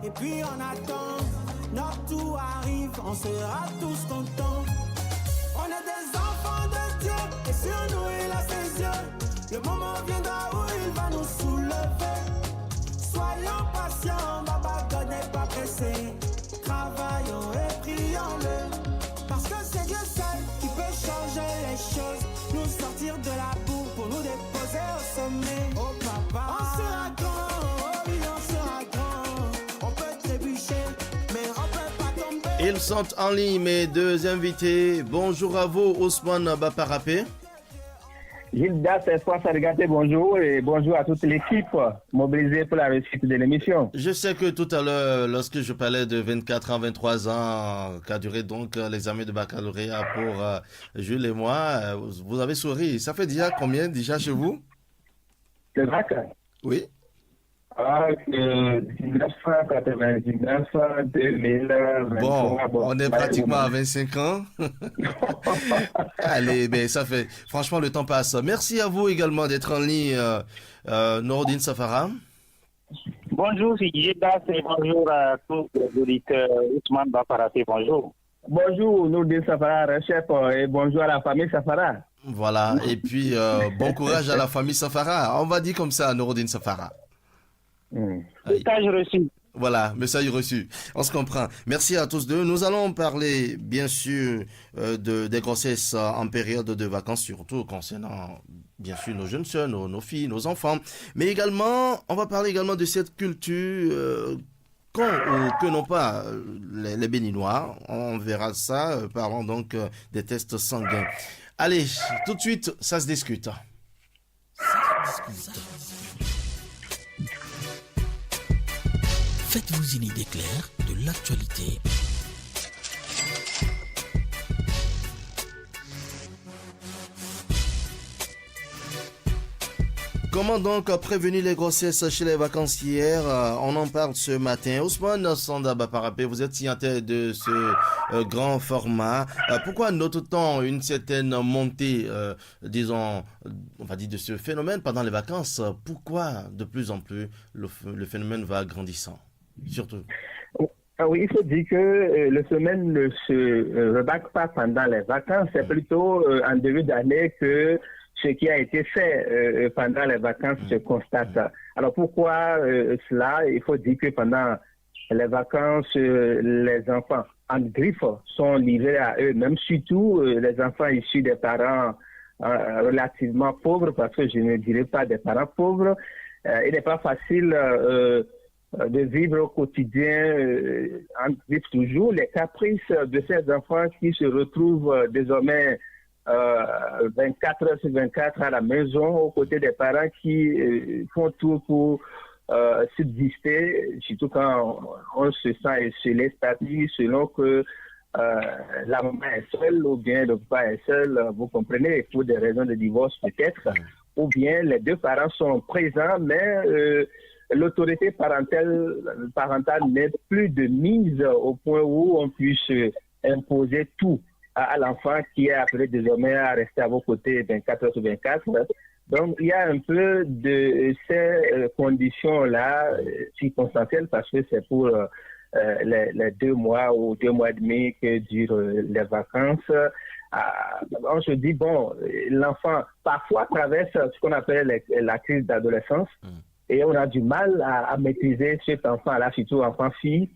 Et puis on attend. Notre tour arrive. On sera tous contents. On est des enfants de Dieu, et sur nous il a ses yeux. Le moment viendra où il va nous soulever. Soyons patients, Baba God n'est pas pressé. Travaillons et prions-le. Parce que c'est Dieu seul qui peut changer les choses. Nous sortir de la boue pour nous déposer au sommet. Oh papa, on sera grand, oh oui on sera grand. On peut trébucher, mais on peut pas tomber. Ils sont en ligne, mes deux invités. Bonjour à vous, Ousmane Baparapé. Gildas Espoir Sargaté, bonjour et bonjour à toute l'équipe mobilisée pour la réussite de l'émission. Je sais que tout à l'heure, lorsque je parlais de 24 ans, 23 ans, qu'a duré donc l'examen de baccalauréat pour Jules et moi, vous avez souri. Ça fait déjà combien déjà chez vous? Le bac? Oui. 1999, 2023. Bon, on est pratiquement à 25 ans. Allez, ça fait... Franchement, le temps passe. Merci à vous également d'être en ligne, Norodine Safara. Bonjour, c'est Gildas et bonjour à tous les auditeurs. Ousmane Baparapé, bonjour. Bonjour, Norodine Safara, chef, et bonjour à la famille Safara. Voilà, et puis bon courage à la famille Safara. On va dire comme ça, Norodine Safara. Message reçu. Voilà, message reçu. On se comprend. Merci à tous deux. Nous allons parler, bien sûr, des grossesses en période de vacances, surtout concernant, bien sûr, nos jeunes sœurs, nos filles, nos enfants. Mais également, on va parler également de cette culture qu'ont ou que n'ont pas les Béninois. On verra ça. Parlons donc des tests sanguins. Allez, tout de suite, ça se discute. Faites-vous une idée claire de l'actualité. Comment donc prévenir les grossesses chez les vacancières? On en parle ce matin. Ousmane Sanda Baparapé, vous êtes signataire de ce grand format. Pourquoi note-t-on une certaine montée, disons, on va dire, de ce phénomène pendant les vacances? Pourquoi de plus en plus le phénomène va grandissant? Surtout. Oui, il faut dire que le phénomène ne se remarque pas pendant les vacances. C'est plutôt en début d'année que ce qui a été fait pendant les vacances se constate. Alors pourquoi cela? Il faut dire que pendant les vacances, les enfants en griffe sont livrés à eux-mêmes, surtout les enfants issus des parents relativement pauvres, parce que je ne dirais pas des parents pauvres. Il n'est pas facile de vivre au quotidien en griffe toujours. Les caprices de ces enfants qui se retrouvent désormais 24 heures sur 24 à la maison, aux côtés des parents qui font tout pour subsister, surtout quand on se sent esselé, c'est-à-dire selon que la maman est seule ou bien le papa est seul, vous comprenez, pour des raisons de divorce peut-être, ou bien les deux parents sont présents, mais l'autorité parentale n'est plus de mise au point où on puisse imposer tout à l'enfant qui est appelé désormais à rester à vos côtés 24 heures sur 24. Donc, il y a un peu de ces conditions-là circonstancielles parce que c'est pour les 2 mois ou 2 mois et demi que durent les vacances. On se dit, bon, l'enfant parfois traverse ce qu'on appelle la crise d'adolescence et on a du mal à maîtriser cet enfant-là, surtout enfant-fille,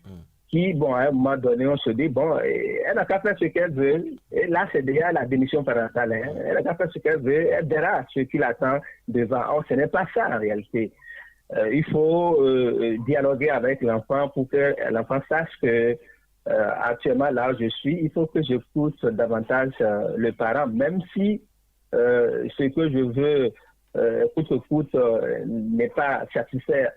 qui, bon, à un moment donné, on se dit, bon, elle n'a qu'à faire ce qu'elle veut. Et là, c'est déjà la démission parentale. Hein. Elle n'a qu'à faire ce qu'elle veut. Elle verra ce qui l'attend devant. Or, ce n'est pas ça, en réalité. Il faut dialoguer avec l'enfant pour que l'enfant sache que actuellement, là où je suis, il faut que j'écoute davantage le parent, même si ce que je veux, coûte n'est pas satisfait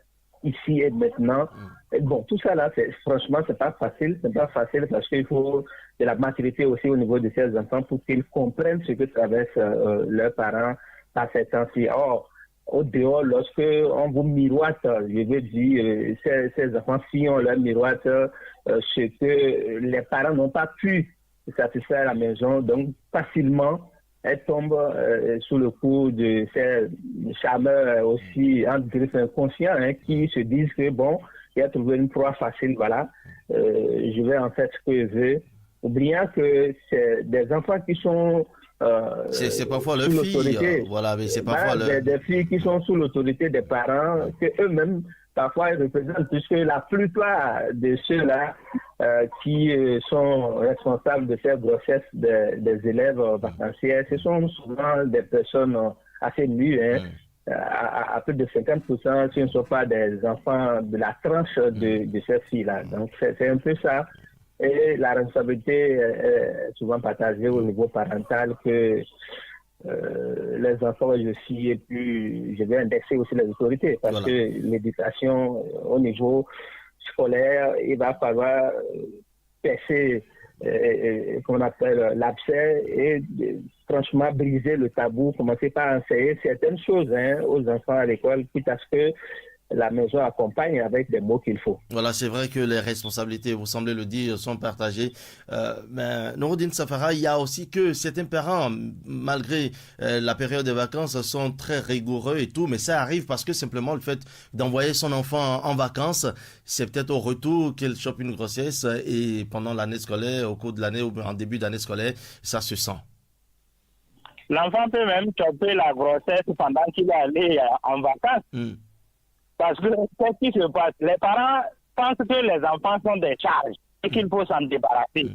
ici et maintenant. Et bon, tout ça là, franchement, c'est pas facile parce qu'il faut de la maturité aussi au niveau de ces enfants pour qu'ils comprennent ce que traversent leurs parents à ces temps-ci. Or, au dehors, lorsque on vous miroite, je veux dire, ces enfants, si on leur miroite ce que les parents n'ont pas pu satisfaire à la maison, donc facilement, elles tombent sous le coup de ces charmeurs aussi inconscients qui se disent que bon, il a trouvé une proie facile, voilà, je vais en faire ce que je veux, oubliant que c'est des enfants qui sont c'est parfois leurs filles, voilà, mais c'est parfois des filles qui sont sous l'autorité des parents, que eux-mêmes parfois ils représentent, puisque la plupart de ceux-là qui sont responsables de ces grossesses des élèves vacanciers, ce sont souvent des personnes assez nues, à plus de 50%, ce ne sont pas des enfants de la tranche de ces filles-là. Donc c'est un peu ça. Et la responsabilité est souvent partagée au niveau parental que les enfants, je vais indexer aussi les autorités parce que l'éducation au niveau scolaire, il va falloir percer qu'on appelle l'abcès et franchement briser le tabou, commencer par enseigner certaines choses aux enfants à l'école, quitte à ce que la maison accompagne avec des mots qu'il faut. Voilà, c'est vrai que les responsabilités, vous semblez le dire, sont partagées. Mais Nouroudine Safara, il y a aussi que certains parents, malgré la période des vacances, sont très rigoureux et tout, mais ça arrive parce que simplement le fait d'envoyer son enfant en vacances, c'est peut-être au retour qu'il chope une grossesse et pendant l'année scolaire, au cours de l'année ou en début d'année scolaire, ça se sent. L'enfant peut même choper la grossesse pendant qu'il est allé en vacances. Parce que qu'est-ce qui se passe? Les parents pensent que les enfants sont des charges et qu'il faut s'en débarrasser.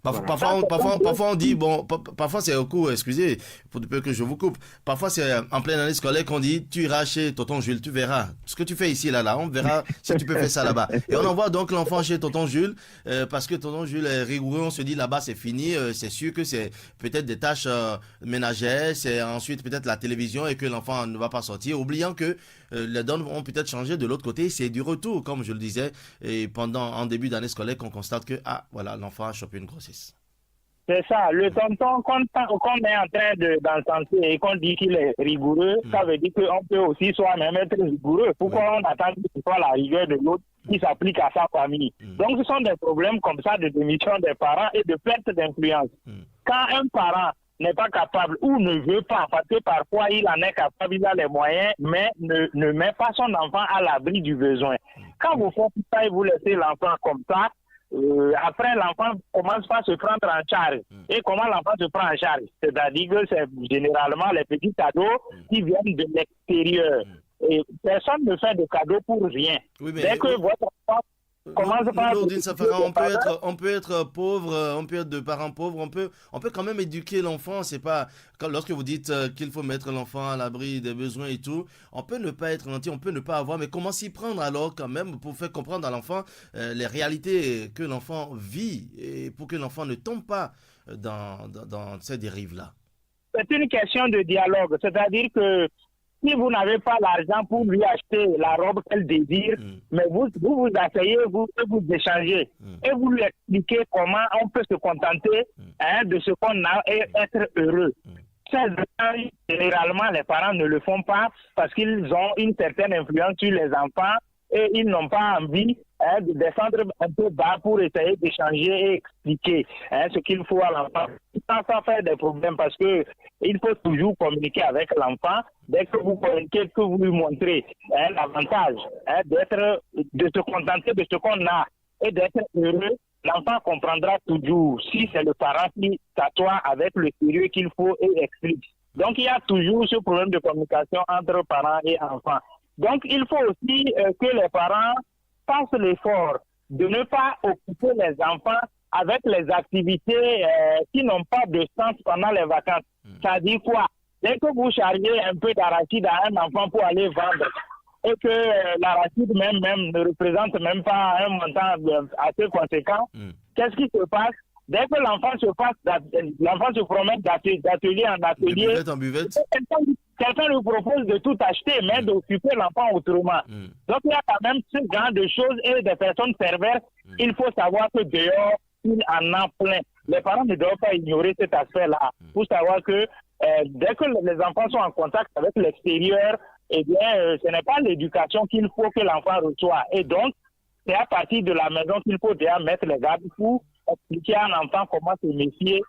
Parfois on dit, bon, parfois c'est au coup, excusez, pour peu que je vous coupe, parfois c'est en pleine année scolaire qu'on dit, tu iras chez tonton Jules, tu verras ce que tu fais ici, là, on verra si tu peux faire ça là-bas. Et on envoie donc l'enfant chez tonton Jules, parce que tonton Jules est rigoureux, on se dit là-bas c'est fini, c'est sûr que c'est peut-être des tâches ménagères, c'est ensuite peut-être la télévision et que l'enfant ne va pas sortir, oubliant que les donnes vont peut-être changer de l'autre côté, c'est du retour, comme je le disais, et en début d'année scolaire qu'on constate que, voilà, l'enfant a chopé une grossesse. C'est ça, le tonton qu'on est en train d'encenser et qu'on dit qu'il est rigoureux, ça veut dire qu'on peut aussi soi-même être rigoureux. Pourquoi on attend que ce soit la rigueur de l'autre qui s'applique à sa famille? Donc ce sont des problèmes comme ça de démission des parents et de perte d'influence. Quand un parent n'est pas capable ou ne veut pas, parce que parfois il en est capable, il a les moyens, mais ne met pas son enfant à l'abri du besoin. Quand vous faites ça et vous laissez l'enfant comme ça, après l'enfant commence pas à se prendre en charge. Et comment l'enfant se prend en charge? C'est-à-dire que c'est généralement les petits cadeaux qui viennent de l'extérieur. Et personne ne fait de cadeaux pour rien. Oui, mais dès que votre enfant commence par... On peut être pauvre, on peut être de parents pauvres, on peut quand même éduquer l'enfant. C'est pas lorsque vous dites qu'il faut mettre l'enfant à l'abri des besoins et tout, on peut ne pas être gentil, on peut ne pas avoir, mais comment s'y prendre alors quand même pour faire comprendre à l'enfant les réalités que l'enfant vit et pour que l'enfant ne tombe pas dans ces dérives-là. c'est une question de dialogue. C'est-à-dire que si vous n'avez pas l'argent pour lui acheter la robe qu'elle désire, mais vous asseyez, vous échangez et vous lui expliquez comment on peut se contenter de ce qu'on a et être heureux. Généralement, les parents ne le font pas parce qu'ils ont une certaine influence sur les enfants et ils n'ont pas envie de descendre un peu bas pour essayer d'échanger et expliquer ce qu'il faut à l'enfant. Ça fait des problèmes parce que il faut toujours communiquer avec l'enfant. Dès que vous communiquez, que vous lui montrez l'avantage de se contenter de ce qu'on a et d'être heureux, l'enfant comprendra toujours si c'est le parent qui s'assoit avec le sérieux qu'il faut et explique. Donc il y a toujours ce problème de communication entre parents et enfants. Donc il faut aussi que les parents fassent l'effort de ne pas occuper les enfants avec les activités qui n'ont pas de sens pendant les vacances. Ça dit quoi? Dès que vous chargez un peu d'arachide à un enfant pour aller vendre et que l'arachide même ne représente même pas un montant assez conséquent, qu'est-ce qui se passe? Dès que l'enfant se promène d'atelier en atelier, quelqu'un lui propose de tout acheter, mais d'occuper l'enfant autrement. Donc il y a quand même ce genre de choses et des personnes perverses. Il faut savoir que dehors, il en a plein. Les parents ne doivent pas ignorer cet aspect-là. Pour savoir que dès que les enfants sont en contact avec l'extérieur, eh bien, ce n'est pas l'éducation qu'il faut que l'enfant reçoive. Et donc, c'est à partir de la maison qu'il faut déjà mettre les gardes pour expliquer à un enfant comment se méfier,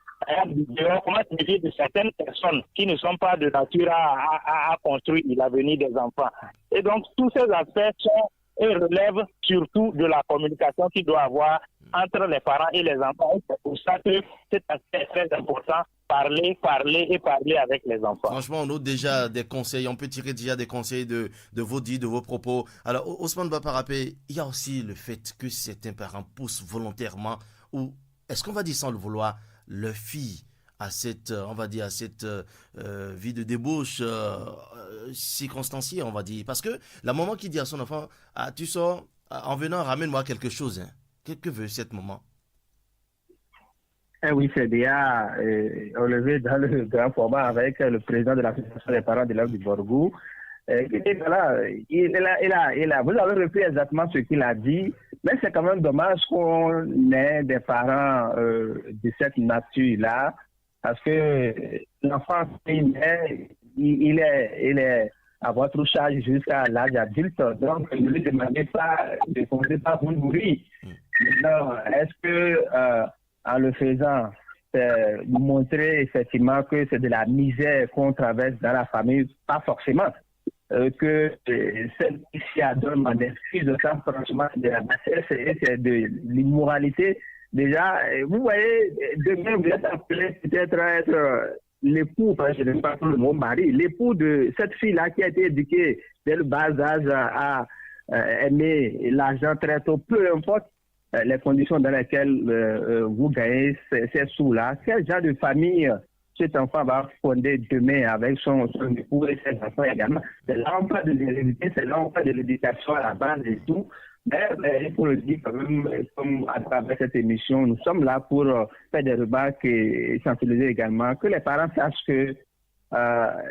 comment se méfier de certaines personnes qui ne sont pas de nature à construire l'avenir des enfants. Et donc, tous ces aspects sont et relèvent surtout de la communication qu'il doit avoir entre les parents et les enfants. C'est pour ça que cet aspect est très important. Parler avec les enfants. Franchement, on a déjà des conseils, on peut tirer déjà des conseils de vos dits, de vos propos. Alors, Ousmane Baparapé, il y a aussi le fait que certains parents poussent volontairement, ou est-ce qu'on va dire sans le vouloir, leur fille à cette, on va dire, à cette vie de débauche circonstanciée, on va dire. Parce que la maman qui dit à son enfant, tu sors, en venant, ramène-moi quelque chose. Hein. Que veut cette maman? Oui, c'est déjà relevé dans le grand format avec le président de l'association des parents d'élèves du Borgou. Voilà, vous avez repris exactement ce qu'il a dit, mais c'est quand même dommage qu'on ait des parents de cette nature-là, parce que l'enfant, il est à votre charge jusqu'à l'âge adulte, donc ne lui demandez pas de commencer par vous nourrir. Maintenant, est-ce que en le faisant, montrer effectivement que c'est de la misère qu'on traverse dans la famille, pas forcément. Que celle qui s'y adonne en excuse de ça, franchement, c'est de la bassesse, c'est de l'immoralité. Déjà, vous voyez, demain, vous êtes appelé peut-être à être l'époux, parce que je n'aime pas tout le mot mari, l'époux de cette fille-là qui a été éduquée dès le bas âge à aimer l'argent très tôt, peu importe les conditions dans lesquelles vous gagnez ces sous-là. Quel genre de famille cet enfant va fonder demain avec son époux et ses enfants également? C'est là on parle de l'hérédité, c'est là on parle de l'éducation à la base et tout. Mais il faut le dire quand même, comme à travers cette émission, nous sommes là pour faire des remarques et sensibiliser également, que les parents sachent que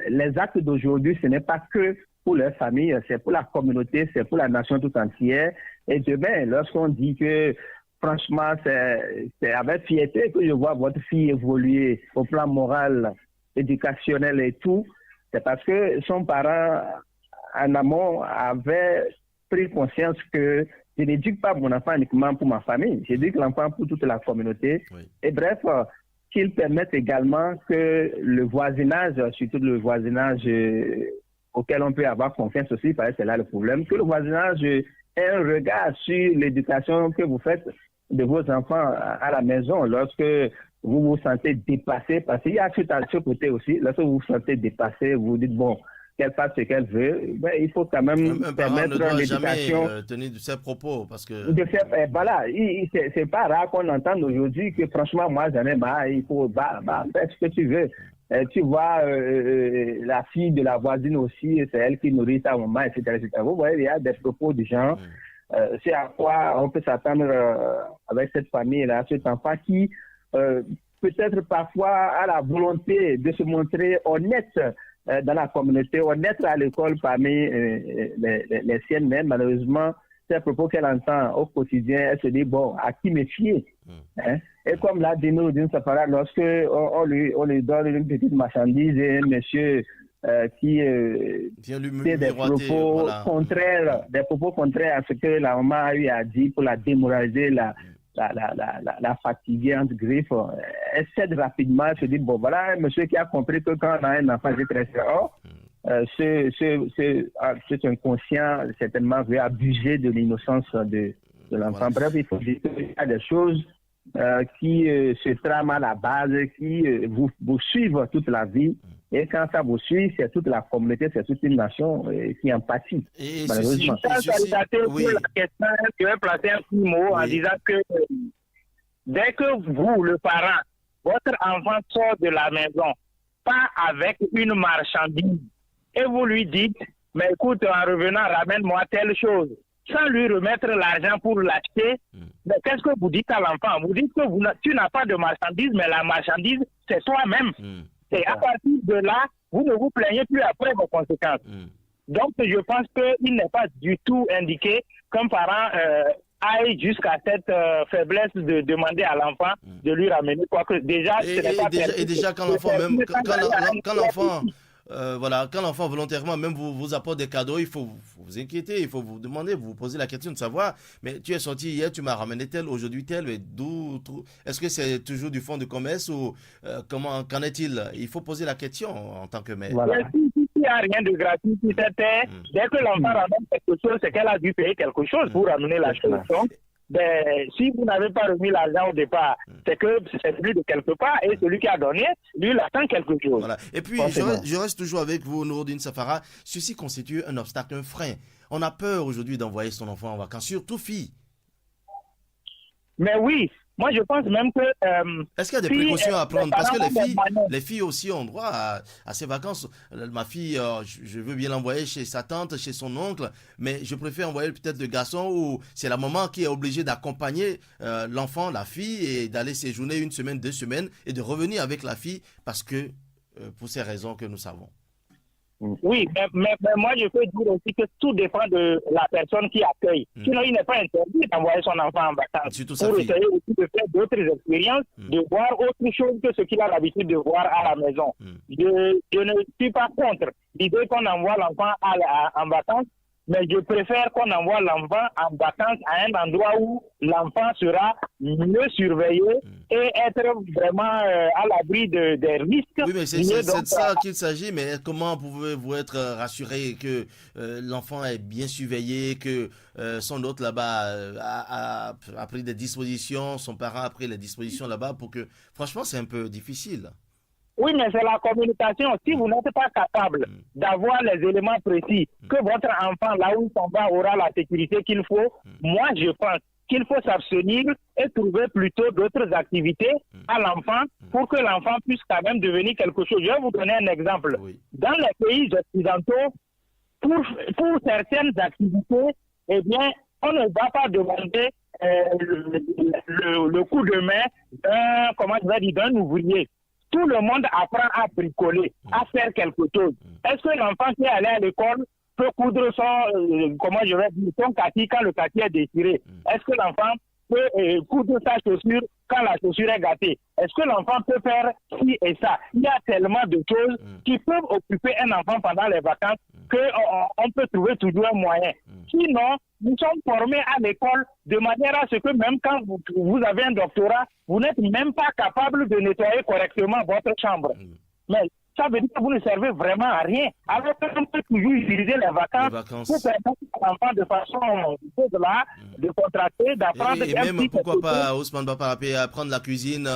les actes d'aujourd'hui, ce n'est pas que pour leur famille, c'est pour la communauté, c'est pour la nation tout entière. Et demain, lorsqu'on dit que, franchement, c'est avec fierté que je vois votre fille évoluer au plan moral, éducationnel et tout, c'est parce que son parent, en amont, avait pris conscience que je n'éduque pas mon enfant uniquement pour ma famille, j'éduque l'enfant pour toute la communauté. Oui. Et bref, qu'il permette également que le voisinage, surtout le voisinage auquel on peut avoir confiance aussi, parce que c'est là le problème, que le voisinage ait un regard sur l'éducation que vous faites de vos enfants à la maison lorsque vous vous sentez dépassé, parce qu'il y a ce côté aussi, lorsque vous vous sentez dépassé, vous vous dites, bon, qu'elle fasse ce qu'elle veut, ben, il faut quand même permettre l'éducation. Jamais tenir de ses propos, parce que... Voilà, c'est pas rare qu'on entende aujourd'hui que franchement, moi j'en ai marre, il faut faire ce que tu veux. Tu vois, la fille de la voisine aussi, c'est elle qui nourrit sa maman, etc., etc. Vous voyez, il y a des propos du genre. C'est à quoi on peut s'attendre avec cette famille-là, cet enfant qui peut-être parfois à la volonté de se montrer honnête dans la communauté, honnête à l'école parmi les siennes mêmes. Malheureusement, ces propos qu'elle entend au quotidien, elle se dit, bon, à qui me fier hein? Et comme l'a dit Noureddine Safara, lorsque on lui donne une petite marchandise et un monsieur qui fait des propos contraires, à ce que la maman a eu à dire pour la démoraliser, la fatiguer entre griffes, elle cède rapidement, elle se dit, bon, voilà un monsieur qui a compris que quand on a un enfant, c'est très fort. C'est inconscient, certainement, veut abuser de l'innocence de l'enfant. Voilà. Bref, il faut dire qu'il y a des choses qui se trament à la base, qui vous suivent toute la vie. Et quand ça vous suit, c'est toute la communauté, c'est toute une nation qui en pâtit. Malheureusement. Oui. La question, je vais placer un petit mot en disant que dès que vous, le parent, votre enfant sort de la maison, pas avec une marchandise, et vous lui dites, mais écoute, en revenant, ramène-moi telle chose, sans lui remettre l'argent pour l'acheter, mais qu'est-ce que vous dites à l'enfant? Vous dites que tu n'as pas de marchandise, mais la marchandise, c'est toi-même. Et à partir de là, vous ne vous plaignez plus après vos conséquences. Donc, je pense qu'il n'est pas du tout indiqué qu'un parent aille jusqu'à cette faiblesse de demander à l'enfant de lui ramener quoi que déjà. Déjà quand l'enfant même quand l'enfant quand l'enfant volontairement même vous apporte des cadeaux, il faut vous inquiéter, il faut vous demander, vous poser la question de savoir, mais tu es sorti hier, tu m'as ramené tel, aujourd'hui tel, mais d'où? Est-ce que c'est toujours du fonds de commerce ou qu'en est-il? Il faut poser la question en tant que mère. Voilà. Il n'y a rien de gratuit, dès que l'enfant ramène quelque chose, c'est qu'elle a dû payer quelque chose pour ramener la chose. Donc, si vous n'avez pas remis l'argent au départ, c'est que c'est venu de quelque part et celui qui a donné, lui, il attend quelque chose. Voilà. Et puis, je reste toujours avec vous, Noureddine Safara. Ceci constitue un obstacle, un frein. On a peur aujourd'hui d'envoyer son enfant en vacances, surtout filles. Mais oui, moi je pense même que... Est-ce qu'il y a des précautions à prendre? Parce que les filles aussi ont droit à ces vacances. Ma fille, je veux bien l'envoyer chez sa tante, chez son oncle, mais je préfère envoyer peut-être le garçon où c'est la maman qui est obligée d'accompagner l'enfant, la fille, et d'aller séjourner 1 semaine, 2 semaines, et de revenir avec la fille parce que, pour ces raisons que nous savons. Oui, mais moi je peux dire aussi que tout dépend de la personne qui accueille. Sinon, il n'est pas interdit d'envoyer son enfant en vacances pour essayer aussi de faire d'autres expériences, de voir autre chose que ce qu'il a l'habitude de voir à la maison. Je ne suis pas contre l'idée qu'on envoie l'enfant en vacances, mais je préfère qu'on envoie l'enfant en vacances à un endroit où l'enfant sera mieux surveillé et être vraiment à l'abri des risques. Oui, mais c'est de ça qu'il s'agit, mais comment pouvez-vous être rassuré que l'enfant est bien surveillé, que son hôte là-bas a pris des dispositions, son parent a pris les dispositions là-bas pour que... Franchement, c'est un peu difficile. Oui, mais c'est la communication. Si vous n'êtes pas capable d'avoir les éléments précis, que votre enfant, là où il s'en va, aura la sécurité qu'il faut, moi, je pense qu'il faut s'abstenir et trouver plutôt d'autres activités à l'enfant pour que l'enfant puisse quand même devenir quelque chose. Je vais vous donner un exemple. Dans les pays occidentaux, pour certaines activités, eh bien, on ne va pas demander le coup de main d'un ouvrier. Tout le monde apprend à bricoler, à faire quelque chose. Est-ce que l'enfant qui est allé à l'école peut coudre son kaki quand le kaki est déchiré? Est-ce que l'enfant peut coudre sa chaussure quand la chaussure est gâtée? Est-ce que l'enfant peut faire ci et ça? Il y a tellement de choses qui peuvent occuper un enfant pendant les vacances qu'on peut trouver toujours un moyen. Sinon, nous sommes formés à l'école de manière à ce que même quand vous avez un doctorat, vous n'êtes même pas capable de nettoyer correctement votre chambre. Mais ça veut dire que vous ne servez vraiment à rien. Alors qu'on peut toujours utiliser les vacances pour permettre à l'enfant de façon de contracter, d'apprendre. Et même, pourquoi pas, Ousmane Baparapi, apprendre la cuisine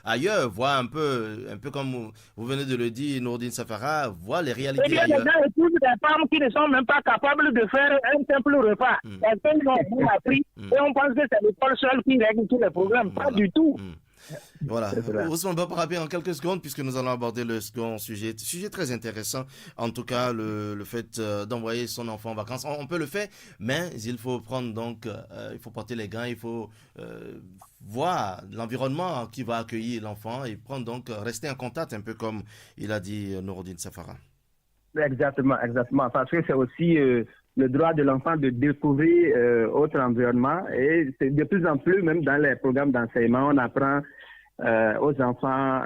ailleurs, voir un peu comme vous venez de le dire, Noureddine Safara, voir les réalités ailleurs. Les gens épousent des femmes qui ne sont même pas capables de faire un simple repas. Parce qu'ils ont appris et on pense que c'est l'école seule qui règle tous les problèmes. Pas du tout. Voilà. Ousmane Baparapé, en quelques secondes, puisque nous allons aborder le second sujet. Sujet très intéressant. En tout cas, le fait d'envoyer son enfant en vacances. On peut le faire, mais il faut prendre donc, il faut porter les gants, il faut voir l'environnement qui va accueillir l'enfant et prendre donc, rester en contact, un peu comme il a dit Nouroudine Safara. Exactement. Parce que c'est aussi le droit de l'enfant de découvrir autre environnement. Et c'est de plus en plus, même dans les programmes d'enseignement, on apprend aux enfants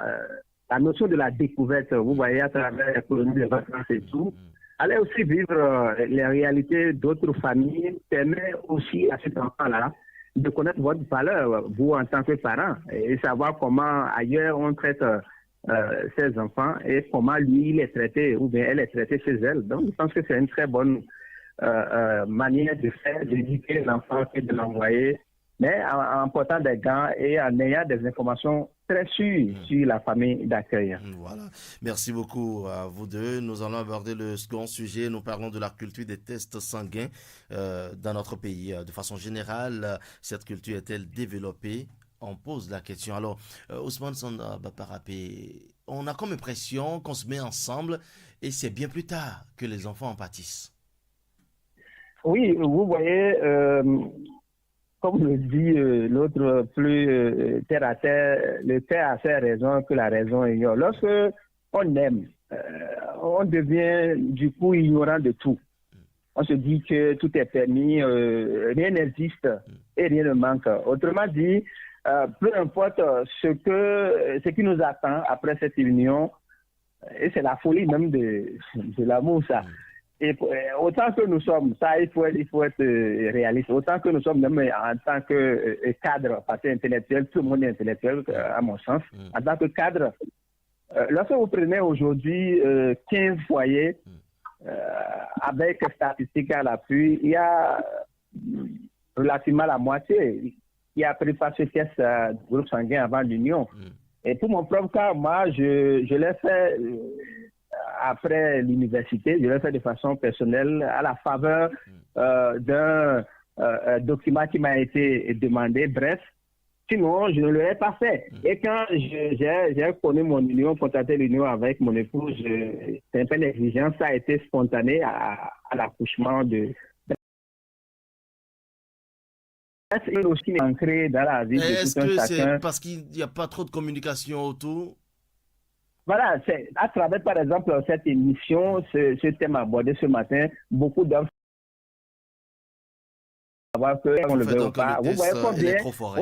la notion de la découverte. Vous voyez, à travers les colonies de vacances et tout. Aller aussi vivre les réalités d'autres familles permet aussi à cet enfant-là de connaître votre valeur, vous en tant que parent, et savoir comment ailleurs on traite ses enfants et comment lui il est traité ou bien elle est traitée chez elle. Donc je pense que c'est une très bonne manière de faire, d'éduquer l'enfant et de l'envoyer, mais en portant des gants et en ayant des informations très sûres sur la famille d'accueil. Voilà. Merci beaucoup à vous deux. Nous allons aborder le second sujet. Nous parlons de la culture des tests sanguins dans notre pays. De façon générale, cette culture est-elle développée? On pose la question. Alors, Ousmane Baparapé, on a comme impression qu'on se met ensemble et c'est bien plus tard que les enfants en pâtissent. Oui, vous voyez, comme le dit l'autre plus terre à terre, le terre a fait raison que la raison ignore. Lorsque on aime, on devient du coup ignorant de tout. On se dit que tout est permis, rien n'existe et rien ne manque. Autrement dit, peu importe ce qui nous attend après cette union, et c'est la folie même de l'amour, ça. Et autant que nous sommes, ça il faut être réaliste, autant que nous sommes même en tant que cadre, parce que intellectuel, tout le monde est intellectuel à mon sens, en tant que cadre, lorsque vous prenez aujourd'hui 15 foyers, avec statistiques à l'appui, il y a relativement la moitié qui a préparé ce test du groupe sanguin avant l'union. Et pour mon propre cas, moi, je l'ai fait après l'université, je l'ai fait de façon personnelle à la faveur d'un document qui m'a été demandé, bref. Sinon, je ne l'aurais pas fait. Et quand j'ai connu mon union, contacté l'union avec mon épouse, c'est un peu l'exigence, ça a été spontané à l'accouchement de... C'est aussi ancré dans la vie de tout un chacun. Est-ce que c'est parce qu'il n'y a pas trop de communication autour? Voilà, c'est à travers, par exemple, cette émission, ce thème abordé ce matin, beaucoup d'hommes savoir qu'on ne le veut pas. Vous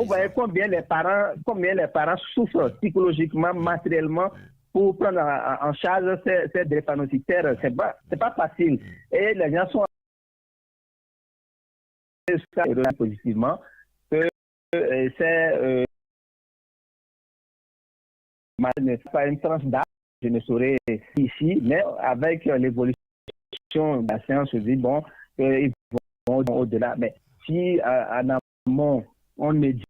voyez combien les parents souffrent psychologiquement, matériellement, pour prendre en charge ces drépanocytaires. C'est pas facile. Et les gens sont positivement que c'est pas une tranche d'âge, je ne saurais ici, mais avec l'évolution de la science, je dis bon, ils vont au-delà. Mais si en amont, on éduque,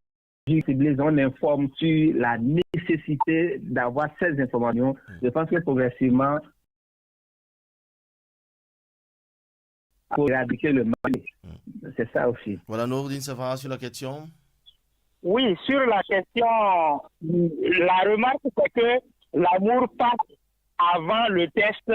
on informe sur la nécessité d'avoir ces informations, je pense que progressivement, pour éradiquer le mal, c'est ça aussi. Voilà, Nouroudine Safara sur la question. Oui, sur la question, la remarque c'est que l'amour passe avant le test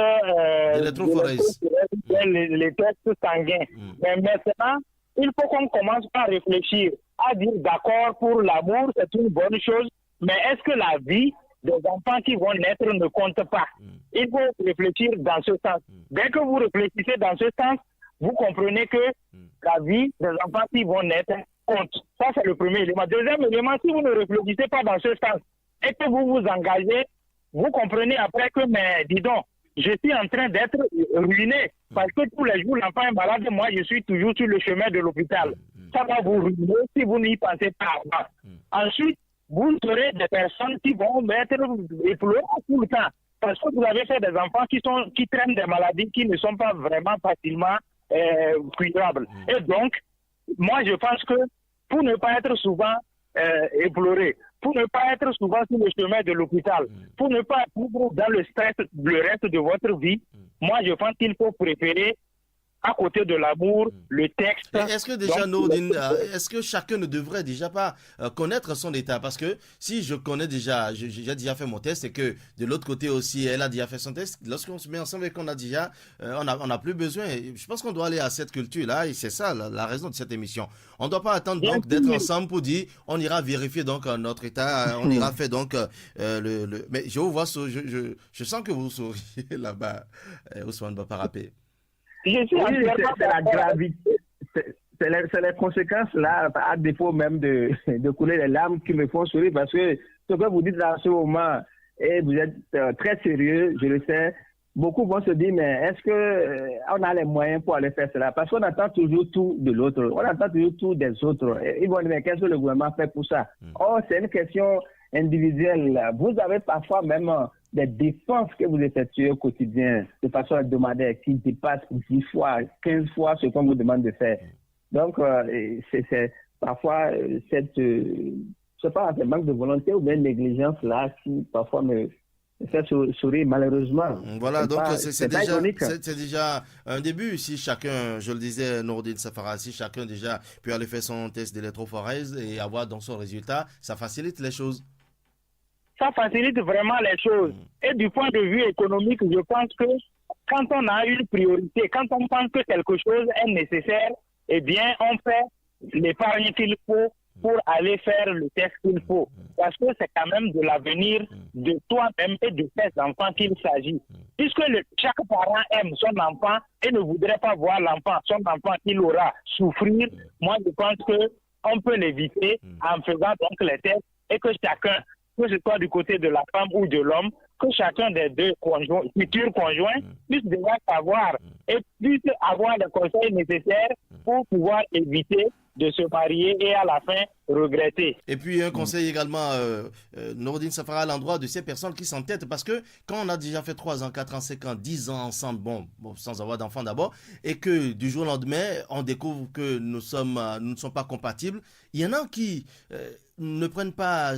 les tests sanguins. Mais maintenant, il faut qu'on commence par réfléchir, à dire d'accord, pour l'amour, c'est une bonne chose, mais est-ce que la vie des enfants qui vont naître ne compte pas? Il faut réfléchir dans ce sens. Dès que vous réfléchissez dans ce sens, vous comprenez que la vie des enfants qui vont naître compte. Ça, c'est le premier élément. Deuxième élément, si vous ne réfléchissez pas dans ce sens et que vous vous engagez, vous comprenez après que, mais dis donc, je suis en train d'être ruiné parce que tous les jours, l'enfant est malade, moi, je suis toujours sur le chemin de l'hôpital. Ça va vous ruiner si vous n'y pensez pas avant. Ensuite, vous serez des personnes qui vont être éplorées tout le temps parce que vous avez fait des enfants qui traînent des maladies qui ne sont pas vraiment facilement curables. Et donc, moi, je pense que pour ne pas être souvent éploré, pour ne pas être souvent sur le chemin de l'hôpital, pour ne pas être dans le stress le reste de votre vie, moi, je pense qu'il faut préférer à côté de l'amour, le texte. Est-ce que déjà, Donc, Nourdine, est-ce que chacun ne devrait déjà pas connaître son état? Parce que si je connais déjà, j'ai déjà fait mon test et que de l'autre côté aussi, elle a déjà fait son test, lorsqu'on se met ensemble et qu'on a déjà, on n'a plus besoin. Je pense qu'on doit aller à cette culture-là et c'est ça la raison de cette émission. On ne doit pas attendre donc d'être ensemble pour dire on ira vérifier donc notre état, on ira faire donc Mais je vous vois, je sens que vous souriez là-bas, Ousmane Baparapé. Oui, c'est la gravité, c'est les conséquences là, à défaut même de couler les larmes qui me font sourire parce que ce que vous dites là à ce moment, et vous êtes très sérieux, je le sais. Beaucoup vont se dire, mais est-ce que on a les moyens pour aller faire cela? Parce qu'on attend toujours tout de l'autre, on attend toujours tout des autres. Ils vont dire, mais qu'est-ce que le gouvernement fait pour ça? Oh, c'est une question individuelle. Vous avez parfois même des dépenses que vous effectuez au quotidien de façon hebdomadaire qui dépassent 10 fois, 15 fois ce qu'on vous demande de faire. Donc, c'est parfois c'est pas un manque de volonté ou bien négligence là qui parfois me fait sourire malheureusement. Voilà, donc c'est déjà, déjà un début. Si chacun, je le disais, Nourdine Safara, si chacun déjà peut aller faire son test d'électrophorèse et avoir donc son résultat, ça facilite les choses. Ça facilite vraiment les choses. Et du point de vue économique, je pense que quand on a une priorité, quand on pense que quelque chose est nécessaire, eh bien, on fait l'épargne qu'il faut pour aller faire le test qu'il faut. Parce que c'est quand même de l'avenir de toi-même et de tes enfants qu'il s'agit. Puisque chaque parent aime son enfant et ne voudrait pas voir son enfant qu'il aura souffrir, moi je pense qu'on peut l'éviter en faisant donc les tests et que chacun, que ce soit du côté de la femme ou de l'homme, que chacun des deux futurs conjoints puisse déjà savoir et puisse avoir les conseils nécessaires pour pouvoir éviter de se marier et à la fin regretter. Et puis un conseil également, Nourdine Safara, à l'endroit de ces personnes qui s'entêtent, parce que quand on a déjà fait 3 ans, 4 ans, 5 ans, 10 ans ensemble, bon sans avoir d'enfants d'abord, et que du jour au lendemain, on découvre que nous ne sommes pas compatibles, il y en a qui ne prennent pas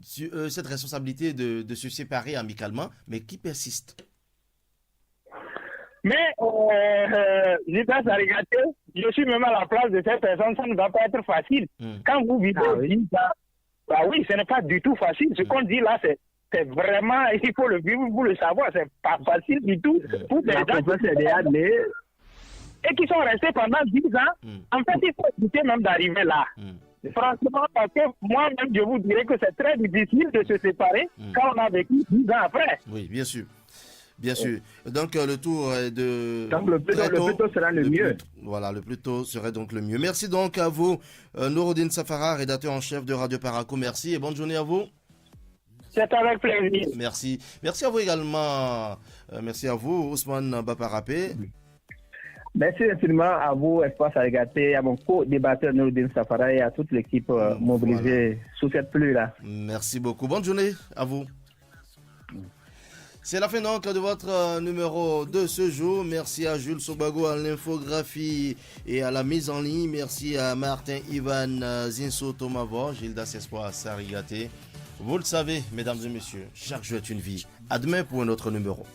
cette responsabilité de se séparer amicalement, mais qui persistent. Mais, je suis même à la place de cette personne, ça ne va pas être facile. Quand vous vivez 10 ans, bah oui, ce n'est pas du tout facile. Ce qu'on dit là, c'est vraiment, il faut le vivre, vous le savoir, c'est pas facile du tout pour des gens et qui sont restés pendant 10 ans. En fait, il faut éviter même d'arriver là. Franchement, parce que moi-même, je vous dirais que c'est très difficile de se séparer quand on a vécu 10 ans après. Oui, bien sûr. Bien sûr. Donc, le tour de... Donc, le plus tôt sera le mieux. Voilà, le plus tôt serait donc le mieux. Merci donc à vous, Nourdine Safara, rédacteur en chef de Radio Parakou. Merci et bonne journée à vous. C'est avec plaisir. Merci. Merci à vous également. Merci à vous, Ousmane Baparapé. Merci infiniment à vous, Espace Arigaté, à mon co-débatteur Nourdine Safara et à toute l'équipe mobilisée sous cette pluie-là. Merci beaucoup. Bonne journée à vous. C'est la fin donc de votre numéro de ce jour. Merci à Jules Sobago à l'infographie et à la mise en ligne. Merci à Martin Ivan Zinso Tomavo, Gildas Espoir Sarigaté. Vous le savez, mesdames et messieurs, chaque jour est une vie. À demain pour un autre numéro.